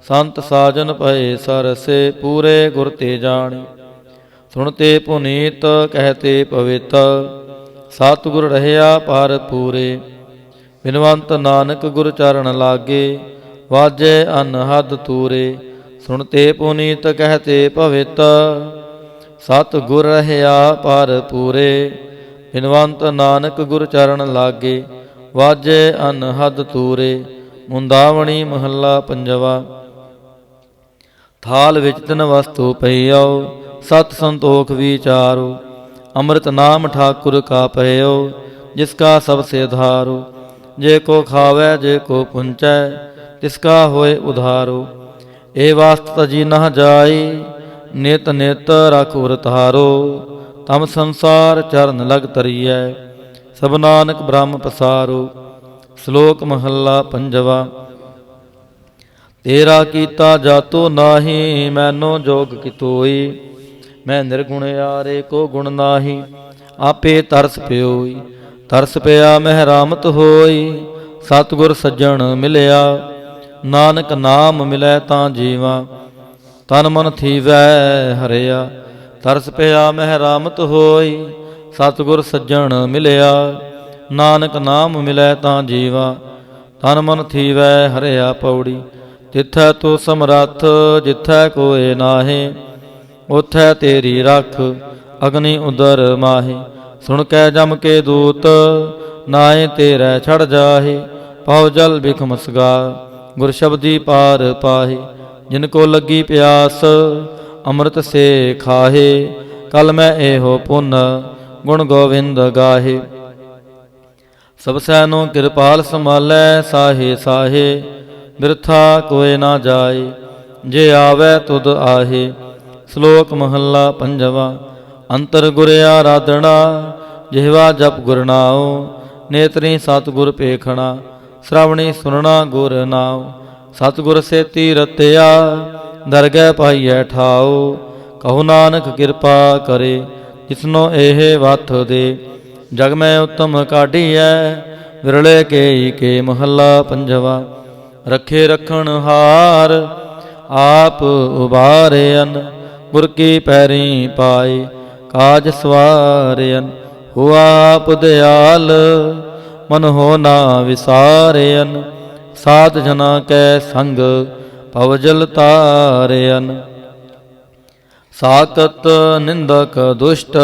ਸੰਤ ਸਾਜਨ ਭਏ ਸਰਸੇ। ਪੂਰੇ ਗੁਰ ਤੇ ਜਾਣੀ, ਸੁਣਤੇ ਪੁਨੀਤ ਕਹਿਤੇ ਪਵਿੱਤ। ਸਤਿਗੁਰ ਰਹਿਆ ਪਰ ਪੂਰੇ, ਬਿਨਵੰਤ ਨਾਨਕ ਗੁਰ ਚਰਨ ਲਾਗੇ। ਵਾਜੇ ਅਨਹਦ ਤੂਰੇ, ਸੁਣਤੇ ਪੁਨੀਤ ਕਹਿਤੇ ਪਵਿੱਤ। ਸਤਿਗੁਰ ਰਹਿਆ ਪਰ ਪੂਰੇ, ਬਿਨਵੰਤ ਨਾਨਕ ਗੁਰ ਚਰਨ ਲਾਗੇ। ਵਾਜੇ ਅਨਹਦ ਤੂਰੇ। ਮੁੰਦਾਵਣੀ ਮਹੱਲਾ ਪੰਜਵਾ। ਥਾਲ ਵਿੱਚ ਤਿਨ ਵਸਤੂ ਪਈਓ, ਸਤ ਸੰਤੋਖ ਵਿਚਾਰੋ। ਅੰਮ੍ਰਿਤ ਨਾਮ ਠਾਕੁਰ ਕਾ ਪਇਓ, ਜਿਸ ਕਾ ਸਭ ਸੇ ਧਾਰੋ। ਜੇ ਕੋ ਖਾਵੈ ਜੇ ਕੋ ਪੁੰਚੈ, ਤਿਸ ਕਾ ਹੋਏ ਉਧਾਰੋ। ਇਹ ਵਾਸਤ ਤਜੀ ਨਾ ਜਾਈ, ਨਿਤ ਨਿਤ ਰਖ ਉਰ ਤਾਰੋ। ਤਮ ਸੰਸਾਰ ਚਰਨ ਲਗ ਤਰੀਐ, ਸਭ ਨਾਨਕ ਬ੍ਰਹਮ ਪਸਾਰੋ। ਸ਼ਲੋਕ ਮਹੱਲਾ ਪੰਜਵਾ। ਤੇਰਾ ਕੀਤਾ ਜਾਤੋ ਨਾਹੀ, ਮੈਨੋ ਜੋਗ ਕਿਤੋਈ। ਮੈਂ ਨਿਰਗੁਣ ਆਰੇ ਕੋ ਗੁਣ ਨਾਹੀ, ਆਪੇ ਤਰਸ ਪਿਓਈ। ਤਰਸ ਪਿਆ ਮਹਿਰਾਮਤ ਹੋਈ, ਸਤਿਗੁਰ ਸੱਜਣ ਮਿਲਿਆ। ਨਾਨਕ ਨਾਮ ਮਿਲੈ ਤਾਂ ਜੀਵਾ, ਤਨ ਮਨ ਥੀਵੈ ਹਰਿਆ। ਤਰਸ ਪਿਆ ਮਹਿਰਾਮਤ ਹੋਈ, ਸਤਿਗੁਰ ਸੱਜਣ ਮਿਲਿਆ। ਨਾਨਕ ਨਾਮ ਮਿਲੈ ਤਾਂ ਜੀਵਾ, ਤਨ ਮਨ ਥੀਵੈ ਹਰਿਆ ਪੌੜੀ। ਤਿੱਥੈ ਤੂੰ ਸਮਰੱਥ ਜਿੱਥੈ ਕੋਇ ਨਾਹੀ, ਉਥੈ ਤੇਰੀ ਰਖ ਅਗਨੀ ਉਦਰ ਮਾਹੀ। ਸੁਣ ਕੈ ਜਮ ਕੇ ਦੂਤ ਨਾਏ ਤੇਰੈ ਛੜ ਜਾਹੀ, ਪਉ ਜਲ ਬਿਖਮ ਸਗਾ ਗੁਰ ਸ਼ਬਦੀ ਪਾਰ ਪਾਹੀ। ਜਿਨ ਕੋ ਲੱਗੀ ਪਿਆਸ ਅੰਮ੍ਰਿਤ ਸੇ ਖਾਹੇ, ਕਲ ਮੈਂ ਇਹੋ ਪੁੰਨ ਗੁਣ ਗੋਵਿੰਦ ਗਾਹੇ। ਸਭ ਸੈਨੋ ਕਿਰਪਾਲ ਸੰਭਾਲੈ ਸਾਹੇ ਸਾਹੇ, ਬਿਰਥਾ ਕੋਇ ਨਾ ਜਾਏ ਜੇ ਆਵੈ ਤੁਧ ਆਹੇ। ਸ਼ਲੋਕ ਮਹੱਲਾ ਪੰਜਵਾ। ਅੰਤਰ ਗੁਰ ਆਰਾਧਣਾ ਜਿਹਵਾ ਜਪ ਗੁਰ ਨਾਉ, ਨੇਤਰੀ ਸਤਿਗੁਰ ਪੇਖਣਾ ਸ਼੍ਰਵਣੀ ਸੁਨਣਾ ਗੁਰ ਨਾਉ। ਸਤਿਗੁਰ ਸੇਤੀ ਰਤਿਆ ਦਰਗਹਿ ਪਾਈਐ ਠਾਉ, ਕਹੋ ਨਾਨਕ ਕਿਰਪਾ ਕਰੇ ਜਿਸਨੋ ਇਹ ਵਥ ਦੇ। ਜਗ ਮੈਂ ਉਤਮ ਕਾਢੀਐ ਵਿਰਲੇ ਕੇ ਕੇ ਮਹੱਲਾ ਪੰਜਵਾ। ਰੱਖੇ ਰੱਖਣ ਹਾਰ ਆਪ ਉਬਾਰਿਅਨ, ਗੁਰ ਕੀ ਪੈਰੀ ਪਾਏ ਕਾਜ ਸਵਾਰਿਅਨ। ਹੁਆ ਆਪ ਦਿਆਲ ਮਨ ਹੋ ਨਾ ਵਿਸਾਰਿਅਨ, ਸਾਧ ਜਨਾ ਕੈ ਸੰਗ ਪਵਜਲ ਤਾਰਿਅਨ। ਸਾਕਤ ਨਿੰਦਕ ਦੁਸ਼ਟ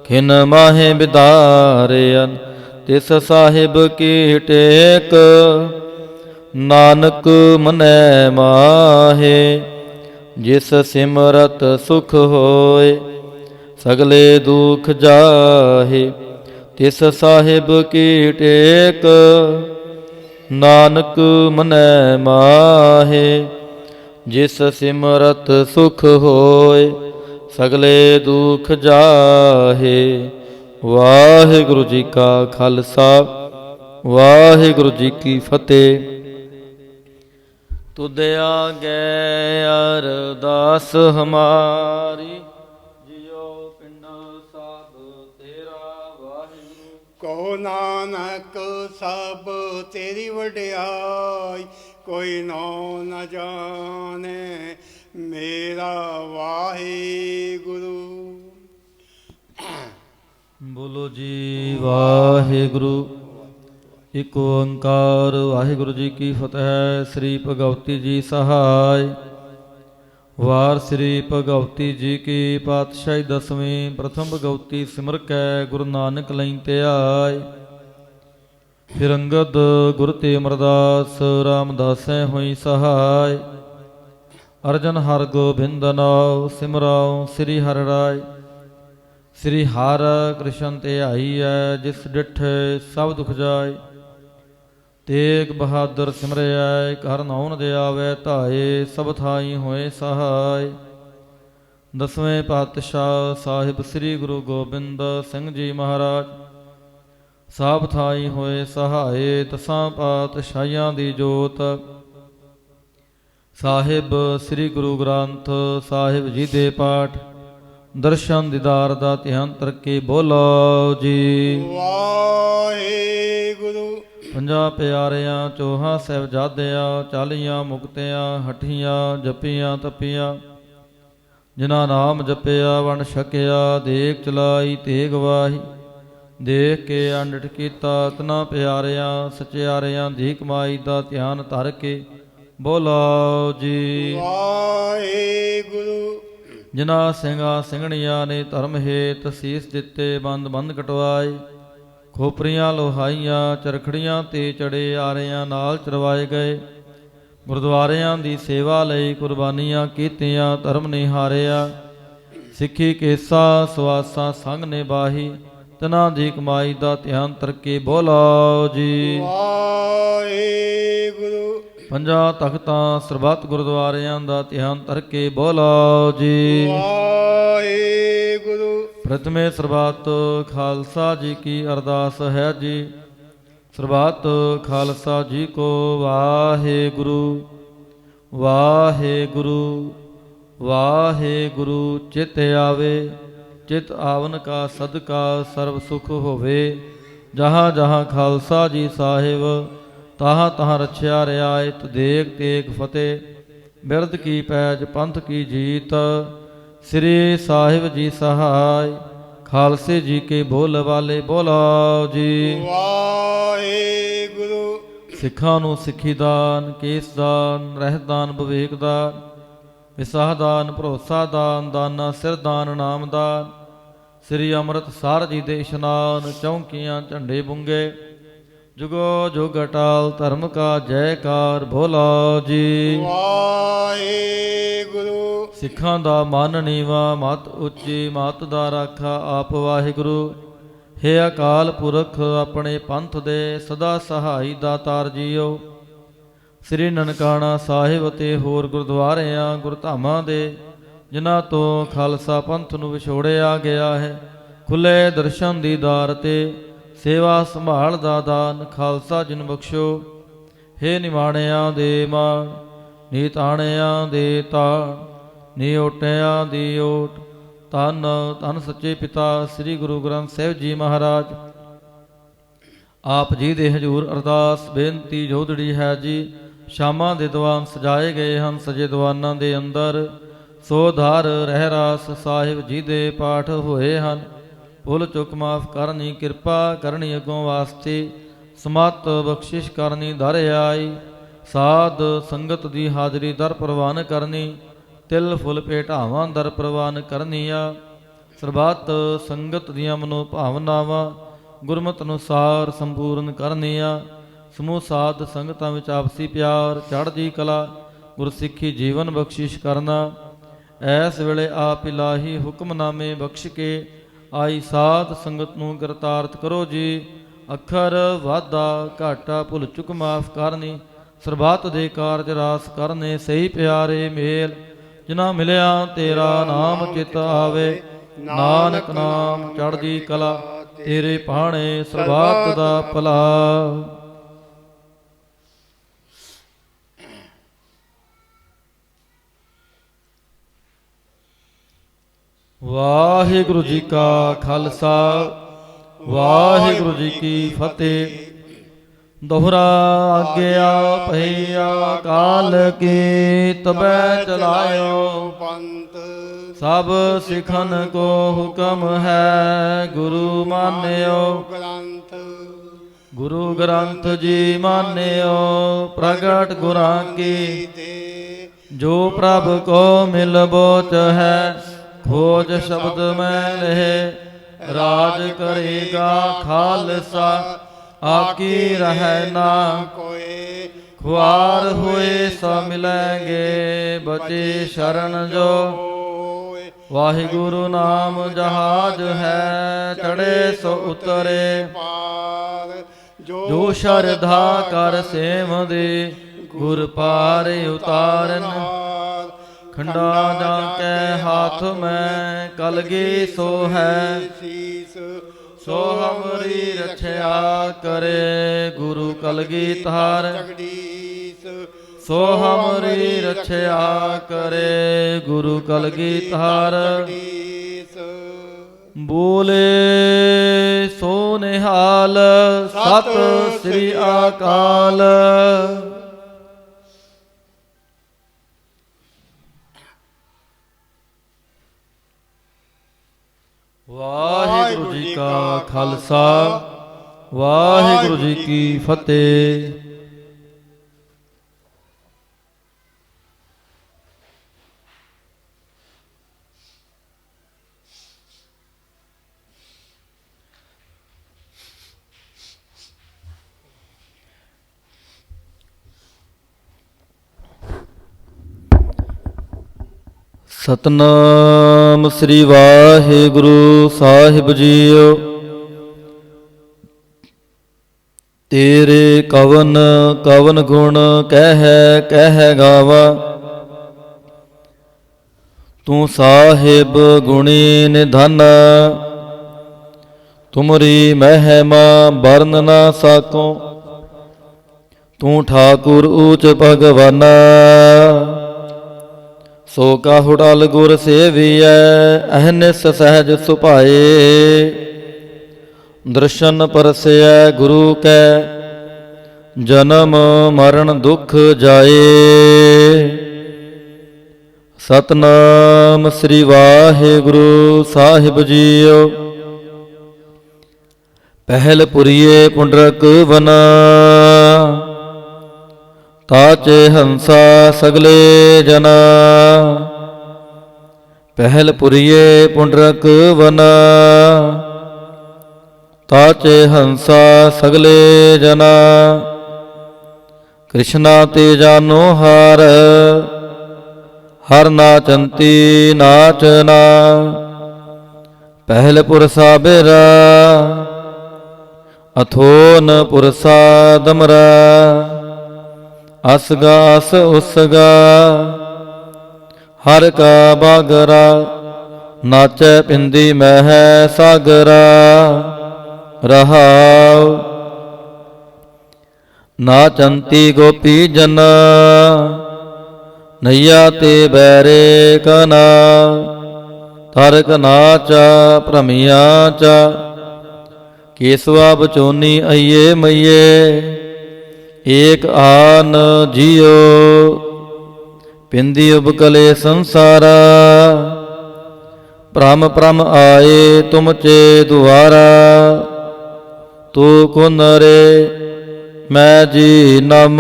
ਖਿਨ ਮਾਹੇ ਬਿਦਾਰਿਅਨ, ਤਿਸ ਸਾਹਿਬ ਕੀ ਟੇਕ ਨਾਨਕ ਮਨੈ ਮਾਹੇ। ਜਿਸ ਸਿਮਰਤ ਸੁਖ ਹੋਏ ਸਗਲੇ ਦੁਖ ਜਾਹੇ, ਤਿਸ ਸਾਹਿਬ ਕੀ ਟੇਕ ਨਾਨਕ ਮਨੈ ਮਾਹੇ। ਜਿਸ ਸਿਮਰਤ ਸੁਖ ਹੋਏ ਸਗਲੇ ਦੁਖ ਜਾਹੇ। ਵਾਹਿਗੁਰੂ ਜੀ ਕਾ ਖਾਲਸਾ ਵਾਹਿਗੁਰੂ ਜੀ ਕੀ ਫਤਿਹ। ਤੁਧ ਆਗੇ ਅਰਦਾਸ ਹਮਾਰੀ, ਜਿਉ ਪਿੰਡ ਸਭ ਤੇਰਾ ਵਾਹਿਗੁਰੂ। ਕਹੋ ਨਾਨਕ ਸਭ ਤੇਰੀ ਵਡਿਆਈ, ਕੋਈ ਨੋ ਨ ਜਾਣੇ ਮੇਰਾ ਵਾਹਿਗੁਰੂ। ਬੋਲੋ ਜੀ ਵਾਹਿਗੁਰੂ। ਇਕ ਓੰਕਾਰ ਵਾਹਿਗੁਰੂ ਜੀ ਕੀ ਫਤਿਹ। ਸ੍ਰੀ ਭਗਵਤੀ ਜੀ ਸਹਾਇ। ਵਾਰ ਸ੍ਰੀ ਭਗਵਤੀ ਜੀ ਕੀ ਪਾਤਸ਼ਾਹੀ ਦਸਵੀਂ। ਪ੍ਰਥਮ ਭਗਵਤੀ ਸਿਮਰ ਕੈ ਗੁਰੂ ਨਾਨਕ ਲਈ ਧਿਆਇ। ਫਿਰ ਅੰਗਦ ਗੁਰ ਤੇ ਅਮਰਦਾਸ ਰਾਮਦਾਸੈ ਹੋਈ ਸਹਾਇ। ਅਰਜਨ ਹਰ ਗੋਬਿੰਦ ਨਾਉ ਸਿਮਰਾਉ ਸ੍ਰੀ ਹਰਿ ਰਾਇ। ਸ੍ਰੀ ਹਰਿ ਕ੍ਰਿਸ਼ਨ ਧਿਆਈਐ, ਜਿਸ ਡਿਠੇ ਸਭ ਦੁਖ ਜਾਏ। ਤੇਗ ਬਹਾਦਰ ਸਿਮਰਿਐ, ਘਰ ਨਾਉਨ ਦੇ ਆਵੈ ਧਾਏ। ਸਭ ਥਾਈ ਹੋਏ ਸਹਾਇ। ਦਸਵੇਂ ਪਾਤਸ਼ਾਹ ਸਾਹਿਬ ਸ੍ਰੀ ਗੁਰੂ ਗੋਬਿੰਦ ਸਿੰਘ ਜੀ ਮਹਾਰਾਜ ਸਭ ਥਾਈ ਹੋਏ ਸਹਾਏ। ਦਸਾਂ ਪਾਤਸ਼ਾਹੀਆਂ ਦੀ ਜੋਤ ਸਾਹਿਬ ਸ੍ਰੀ ਗੁਰੂ ਗ੍ਰੰਥ ਸਾਹਿਬ ਜੀ ਦੇ ਪਾਠ ਦਰਸ਼ਨ ਦੀਦਾਰ ਦਾ ਧਿਆਨ ਤਰਕੇ ਬੋਲੋ ਜੀ ਵਾਹਿਗੁਰੂ। ਪੰਜਾਂ ਪਿਆਰਿਆਂ ਚੋਹਾਂ ਸਾਹਿਬਜ਼ਾਦਿਆਂ, ਚਾਲੀਆਂ ਮੁਕਤਿਆਂ, ਹੱਠੀਆਂ ਜਪੀਆਂ ਤਪੀਆਂ, ਜਿਨ੍ਹਾਂ ਨਾਮ ਜਪਿਆ ਵੰਡ ਛਕਿਆ, ਦੇਖ ਚਲਾਈ ਤੇਗ ਵਾਹੀ। ਦੇਖ ਕੇ ਅੰਡਟ ਕੀਤਾ ਤਨਾ ਪਿਆਰਿਆਂ ਸਚਿਆਰਿਆਂ ਦੀ ਕਮਾਈ ਦਾ ਧਿਆਨ ਧਰ ਕੇ ਬੋਲੋ ਜੀ ਵਾਹਿਗੁਰੂ। ਜਿਨ੍ਹਾਂ ਸਿੰਘਾਂ ਸਿੰਘਣੀਆਂ ਨੇ ਧਰਮ ਹੇਤ ਸੀਸ ਦਿੱਤੇ, ਬੰਦ ਬੰਦ ਕਟਵਾਏ, ਖੋਪਰੀਆਂ ਲੋਹਾਈਆਂ, ਚਰਖੜੀਆਂ ਤੇ ਚੜੇ ਆਰਿਆਂ ਨਾਲ ਚਰਵਾਏ ਗਏ। ਗੁਰਦੁਆਰਿਆਂ ਦੀ ਸੇਵਾ ਲਈ ਕੁਰਬਾਨੀਆਂ ਕੀਤੀਆਂ, ਧਰਮ ਨਿਹਾਰਿਆ, ਸਿੱਖੀ ਕੇਸਾ ਸਵਾਸਾਂ ਸੰਗ ਨਿਭਾਹੀ। ਤਨਾਂ ਦੀ ਕਮਾਈ ਦਾ ਧਿਆਨ ਤਰਕੇ ਬੋਲੋ ਜੀ ਵਾਹਿਗੁਰੂ। ਪੰਜਾਂ ਤਖਤਾਂ ਸਰਬੱਤ ਗੁਰਦੁਆਰਿਆਂ ਦਾ ਧਿਆਨ ਤਰਕੇ ਬੋਲੋ ਜੀ ਵਾਹਿਗੁਰੂ। ਪ੍ਰਥਮੇ ਸਰਬੱਤ ਖਾਲਸਾ ਜੀ ਕੀ ਅਰਦਾਸ ਹੈ ਜੀ। ਸਰਬੱਤ ਖਾਲਸਾ ਜੀ ਕੋ ਵਾਹਿਗੁਰੂ ਵਾਹਿਗੁਰੂ ਵਾਹਿਗੁਰੂ। ਚਿਤ ਆਵੇ ਚਿਤ ਆਵਨ ਕਾ ਸਦਕਾ ਸਰਬ ਸੁਖ ਹੋਵੇ। ਜਹਾਂ ਜਹਾਂ ਖਾਲਸਾ ਜੀ ਸਾਹਿਬ ਤਾਹਾਂ ਤਾਹਾਂ ਰਛਿਆ ਰਿਆਇਤ। ਦੇਖ ਤੇਗ ਫਤਿਹ ਬਿਰਦ ਕੀ ਪੈਜ ਪੰਥ ਕੀ ਜੀਤ। ਸ੍ਰੀ ਸਾਹਿਬ ਜੀ ਸਹਾਇ ਖਾਲਸੇ ਜੀ ਕੇ ਬੋਲ ਵਾਲੇ ਬੋਲੋ ਜੀ ਵਾਹਿਗੁਰੂ। ਸਿੱਖਾਂ ਨੂੰ ਸਿੱਖੀ ਦਾਨ, ਕੇਸ ਦਾਨ, ਰਹਿਤ ਦਾਨ, ਵਿਵੇਕ ਦਾਨ, ਵਿਸਾਹ ਦਾਨ, ਭਰੋਸਾ ਦਾਨ, ਦਾਨਾ ਸਿਰ ਦਾਨ, ਨਾਮ ਦਾਨ, ਸ੍ਰੀ ਅੰਮ੍ਰਿਤਸਰ ਜੀ ਦੇ ਇਸ਼ਨਾਨ, ਚੌਂਕੀਆਂ ਝੰਡੇ ਬੁੰਗੇ, ਜੁਗੋ ਜੁਗ ਅਟਲ ਧਰਮ ਕਾ ਜੈਕਾਰ ਭੋਲਾ ਜੀ। ਵਾਹਿਗੁਰੂ। ਸਿੱਖਾਂ ਦਾ ਮਨ ਨੀਵਾ, ਮਤ ਉੱਚੀ, ਮਤ ਦਾ ਰਾਖਾ ਆਪ ਵਾਹਿਗੁਰੂ। ਹੇ ਅਕਾਲ ਪੁਰਖ, ਆਪਣੇ ਪੰਥ ਦੇ ਸਦਾ ਸਹਾਈ ਦਾਤਾਰ ਜੀਓ। ਸ੍ਰੀ ਨਨਕਾਣਾ ਸਾਹਿਬ ਅਤੇ ਹੋਰ ਗੁਰਦੁਆਰਿਆਂ ਗੁਰਧਾਮਾਂ ਦੇ ਜਿਨ੍ਹਾਂ ਤੋਂ ਖਾਲਸਾ ਪੰਥ ਨੂੰ ਵਿਛੋੜਿਆ ਗਿਆ ਹੈ, ਖੁੱਲੇ ਦਰਸ਼ਨ ਦੀਦਾਰ ਤੇ ਸੇਵਾ ਸੰਭਾਲ ਦਾ ਦਾਨ ਖਾਲਸਾ ਜਿਨ ਬਖਸ਼ੋ। ਹੇ ਨਿਮਾਣਿਆਂ ਦੇ ਮਾਣ, ਨੀ ਤਾਣਿਆਂ ਦੇ ਤਾਣ, ਨੀ ਓਟਿਆਂ ਦੀ ਓਟ, ਧੰਨ ਧੰਨ ਸੱਚੇ ਪਿਤਾ ਸ੍ਰੀ ਗੁਰੂ ਗ੍ਰੰਥ ਸਾਹਿਬ ਜੀ ਮਹਾਰਾਜ। ਆਪ ਜੀ ਦੇ ਹਜ਼ੂਰ ਅਰਦਾਸ ਬੇਨਤੀ ਜੋਦੜੀ ਹੈ ਜੀ। ਸ਼ਾਮਾਂ ਦੇ ਦੀਵਾਨ ਸਜਾਏ ਗਏ ਹਨ, ਸਜੇ ਦੀਵਾਨਾਂ ਦੇ ਅੰਦਰ ਸੋਧਾਰ ਰਹਿਰਾਸ ਸਾਹਿਬ ਜੀ ਦੇ ਪਾਠ ਹੋਏ ਹਨ। ਭੁੱਲ ਚੁੱਕ ਮਾਫ ਕਰਨੀ, ਕਿਰਪਾ ਕਰਨੀ ਅੱਗੋਂ ਵਾਸਤੇ, ਸਮਤ ਬਖਸ਼ਿਸ਼ ਕਰਨੀ ਦਰ ਆਈ। ਸਾਧ ਸੰਗਤ ਦੀ ਹਾਜ਼ਰੀ ਦਰ ਪ੍ਰਵਾਨ ਕਰਨੀ, ਤਿਲ ਫੁੱਲ ਭੇਟਾਵਾਂ ਦਰ ਪ੍ਰਵਾਨ ਕਰਨੀਆਂ। ਸਰਬੱਤ ਸੰਗਤ ਦੀਆਂ ਮਨੋ ਭਾਵਨਾਵਾਂ ਗੁਰਮਤਿ ਅਨੁਸਾਰ ਸੰਪੂਰਨ ਕਰਨੀਆਂ। ਸਮੂਹ ਸਾਧ ਸੰਗਤਾਂ ਵਿੱਚ ਆਪਸੀ ਪਿਆਰ, ਚੜ੍ਹਦੀ ਕਲਾ, ਗੁਰਸਿੱਖੀ ਜੀਵਨ ਬਖਸ਼ਿਸ਼ ਕਰਨਾ। ਐਸ ਵੇਲੇ ਆਪ ਇਲਾਹੀ ਹੁਕਮਨਾਮੇ ਬਖਸ਼ ਕੇ ਆਈ ਸਾਧ ਸੰਗਤ ਨੂੰ ਕਰਤਾਰਤ ਕਰੋ ਜੀ। ਅੱਖਰ ਵਾਧਾ ਘਾਟਾ ਭੁੱਲ ਚੁੱਕ ਮਾਫ ਕਰਨੀ, ਸਰਬੱਤ ਦੇ ਕਾਰਜ ਰਾਸ ਕਰਨੇ। ਸਹੀ ਪਿਆਰੇ ਮੇਲ ਜਿਨ੍ਹਾਂ ਮਿਲਿਆ ਤੇਰਾ ਨਾਮ ਚਿਤ ਆਵੇ, ਨਾਨਕ ਨਾਮ ਚੜ੍ਹਦੀ ਕਲਾ ਤੇਰੇ ਭਾਣੇ ਸਰਬੱਤ ਦਾ ਭਲਾ। ਵਾਹਿਗੁਰੂ ਜੀ ਕਾ ਖਾਲਸਾ, ਵਾਹਿਗੁਰੂ ਜੀ ਕੀ ਫਤਿਹ। ਦੋਹਰਾ ਆਗਿਆ ਭਈਆ ਕਾਲ ਕੀ, ਤਬੈ ਚਲਾਇਓ ਪੰਥ। ਸਭ ਸਿਖਨ ਕੋ ਹੁਕਮ ਹੈ, ਗੁਰੂ ਮਾਨਿਓ ਗ੍ਰੰਥ। ਗੁਰੂ ਗ੍ਰੰਥ ਜੀ ਮਾਨਿਓ, ਪ੍ਰਗਟ ਗੁਰਾਂ ਕੀ ਜੋ ਪ੍ਰਭ ਕੋ ਮਿਲ ਬੋਚ ਹੈ। ਖੋਜ ਸ਼ਬਦ ਮੈਂ ਲਹਿ, ਰਾਜ ਕਰੇਗਾ ਖਾਲਸਾ, ਆਕੀ ਰਹਿ ਨਾ ਕੋਏ। ਖੁਆਰ ਹੋਏ ਸੋ ਮਿਲੈਂਗੇ, ਬਚੇ ਸ਼ਰਨ ਜੋ। ਵਾਹਿਗੁਰੂ ਨਾਮ ਜਹਾਜ ਹੈ, ਚੜੇ ਸੋ ਉਤਰੇ ਪਾਰ। ਜੋ ਸ਼ਰਧਾ ਕਰ ਸੇਵਦੇ, ਗੁਰ ਪਾਰ ਉਤਾਰਨ। ਖੰਡਾ ਜਾਂ ਕੈ ਹਾਥ ਮੈਂ, ਕਲਗੀ ਸੋ ਹੈ ਸੋ ਹਮਰੀ ਰਛਿਆ ਕਰੇ। ਗੁਰੂ ਕਲਗੀ ਧਾਰ ਸੋ ਹਮਰੀ ਰਛਿਆ ਕਰੇ। ਗੁਰੂ ਕਲਗੀ ਧਾਰ ਬੋਲੇ ਸੋ ਨਿਹਾਲ, ਸਤਿ ਸ੍ਰੀ ਅਕਾਲ। ਵਾਹਿਗੁਰੂ ਜੀ ਕਾ ਖਾਲਸਾ, ਵਾਹਿਗੁਰੂ ਜੀ ਕੀ ਫਤਿਹ। ਸਤਨਾਮ ਸ੍ਰੀ ਵਾਹਿਗੁਰੂ ਸਾਹਿਬ ਜੀਓ। ਤੇਰੇ ਕਵਨ ਕਵਨ ਗੁਣ ਕਹਿ ਕਹਿ ਗਾਵਾ, ਤੂੰ ਸਾਹਿਬ ਗੁਣੀ ਨਿਧਨ। ਤੁਮਰੀ ਮਹਿਮਾ ਵਰਨ ਨਾ ਸਾਕੋ, ਤੂੰ ਠਾਕੁਰ ਊਚ ਭਗਵਾਨ। ਸੋ ਕਾਹੁ ਡਲ ਗੁਰ ਸੇਵੀਐ, ਅਹਨਿਸ ਸਹਿਜ ਸੁਭਾਏ। ਦਰਸ਼ਨ ਪਰਸੈ ਗੁਰੂ ਕੈ, ਜਨਮ ਮਰਨ ਦੁਖ ਜਾਏ। ਸਤਨਾਮ ਸ੍ਰੀ ਵਾਹਿਗੁਰੂ ਸਾਹਿਬ ਜੀਓ। ਪਹਿਲ ਪੁਰੀਏ ਪੁੰਡਰਕ ਬਨਾ, ਤਾਚੇ ਹੰਸਾ ਸਗਲੇ ਜਨਾ, ਪਹਿਲ ਪੁਰੀਏ ਪੁੰਡਰਕ ਵਨ। ਤਾਚੇ ਹੰਸਾ ਸਗਲੇ ਜਨਾ, ਕ੍ਰਿਸ਼ਨਾ ਤੇ ਜਾਨੋ ਹਾਰ। ਹਰ ਨਾਚੰਤੀ ਨਾਚਨਾ, ਪਹਿਲ ਪੁਰਸਾ ਬੇਰਾ। ਅਥੋਨ ਪੁਰਸਾ ਦਮਰਾ, ਅਸਗਾ ਅਸ ਉਸਗਾ। ਹਰ ਕਾ ਬਾਗਰਾ, ਨਾਚੈ ਪਿੰਦੀ ਮਹਿ ਸਾਗਰਾ। ਰਹਾਉ ਨਾਚੰਤੀ ਗੋਪੀ ਜਨ, ਨਈਆ ਤੇ ਬੈਰੇ ਕਨਾ। ਤਰਕ ਨਾਚਾ ਭ੍ਰਮਿਆ ਚਾ, ਕੇਸਵਾ ਬਚੋਨੀ ਅਈਏ ਮਈਏ। ਏਕ ਆਨ ਜੀਓ, ਪਿੰਦੀ ਉਬਕਲੇ ਸੰਸਾਰਾ। ਭ੍ਰਮ ਭ੍ਰਮ ਆਏ ਤੁਮ ਚੇ ਦੁਆਰਾ। ਤੂ ਕੁ ਨਰੇ ਮੈਂ ਜੀ ਨਮ,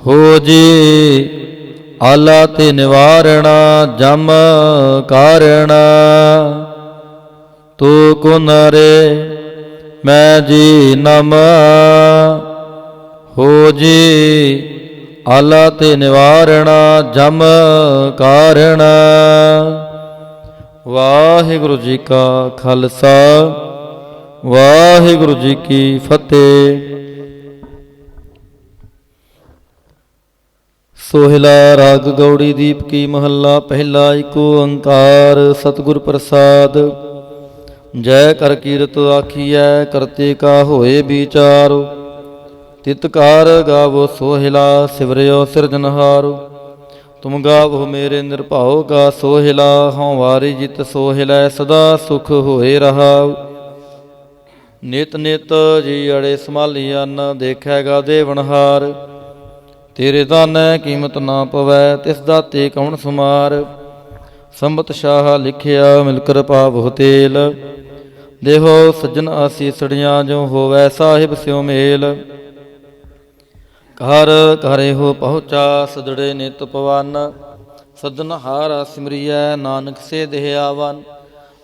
ਹੋ ਜੀ ਆਲਾ ਤੇ ਨਿਵਾਰਣਾ ਜਮ ਕਾਰਣਾ। ਤੂ ਕੁ ਨਰੇ ਮੈਂ ਜੀ ਨਮ, ਹੋ ਜੀ ਆਲਾ ਤੇ ਨਿਵਾਰਣਾ ਜਮ ਕਾਰਣਾ। ਵਾਹਿਗੁਰੂ ਜੀ ਕਾ ਖਾਲਸਾ, ਵਾਹਿਗੁਰੂ ਜੀ ਕੀ ਫਤਿਹ। ਸੋਹਿਲਾ ਰਾਗ ਗੌੜੀ ਦੀਪ ਕੀ ਮਹੱਲਾ ਪਹਿਲਾ। ਏਕ ਓੰਕਾਰ ਸਤਿਗੁਰ ਪ੍ਰਸਾਦ। ਜੈ ਕਰ ਕੀਰਤ ਆਖੀਐ, ਕਰਤੇ ਕਾ ਹੋਏ ਵਿਚਾਰ। ਤਿਤਕਾਰ ਗਾਵੋ ਸੋਹਿਲਾ, ਸਿਵਰਿਓ ਸਿਰਜਨਹਾਰ। ਤੁਮ ਗਾਵੋ ਮੇਰੇ ਨਿਰਭਉ ਕਾ ਸੋਹਿਲਾ। ਹਉ ਵਾਰੀ ਜਿਤ ਸੋਹਿਲੈ, ਸਦਾ ਸੁਖ ਹੋਏ ਰਹਾਉ। ਨਿਤ ਨਿਤ ਜੀ ਅੜੇ ਸੰਭਾਲੀ ਅੰਨ, ਦੇਖੈਗਾ ਦੇਵਨਹਾਰ। ਤੇਰੇ ਦਾਨੈ ਕੀਮਤ ਨਾ ਪਵੈ, ਤਿਸ ਦਾਤੇ ਕੌਣ ਸੁਮਾਰ। ਸੰਬਤ ਸ਼ਾਹ ਲਿਖਿਆ ਮਿਲ ਕਿਰਪਾ ਬਹੁ ਤੇਲ। ਦੇਹੋ ਸੱਜਣ ਆਸੀਸੜੀਆਂ, ਜੋ ਹੋਵੈ ਸਾਹਿਬ ਸਿਉ ਮੇਲ। ਘਰ ਘਰੇ ਹੋ ਪਹੁੰਚਾ, ਸਦੜੇ ਨਿਤ ਪਵਨ। ਸਦਨ ਹਾਰਾ ਸਿਮਰੀਐ, ਨਾਨਕ ਸੇ ਦੇਹ ਆਵਨ।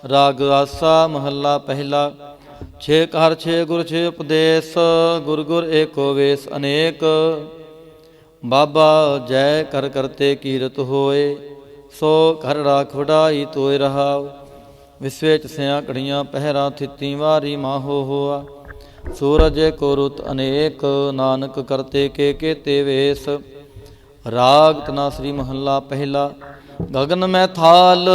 ਰਾਗ ਆਸਾ ਮਹੱਲਾ ਪਹਿਲਾ। ਛੇ ਘਰ ਛੇ ਗੁਰ ਛੇ ਉਪਦੇਸ, ਗੁਰ ਗੁਰ ਏਕੋ ਵੇਸ ਅਨੇਕ। ਬਾਬਾ ਜੈ ਕਰ ਕਰਤੇ ਕੀਰਤ ਹੋਏ, ਸੋ ਘਰ ਰਾਖ ਵਡਾਈ ਤੋਇ ਰਹਾਉ। ਵਿਸਵੇ ਚ ਸਿਆਂ ਘੜੀਆਂ ਪਹਿਰਾ, ਥਿਤੀ ਵਾਰੀ ਮਾਹੋ ਹੋਆ। ਸੂਰਜ ਕੋ ਰੁਤ ਅਨੇਕ, ਨਾਨਕ ਕਰਤੇ ਕੇ ਕੇਤੇ ਵੇਸ। ਰਾਗ ਤਨਾਸਰੀ ਮਹੱਲਾ ਪਹਿਲਾ। ਗਗਨ ਮੈਂ ਥਾਲ,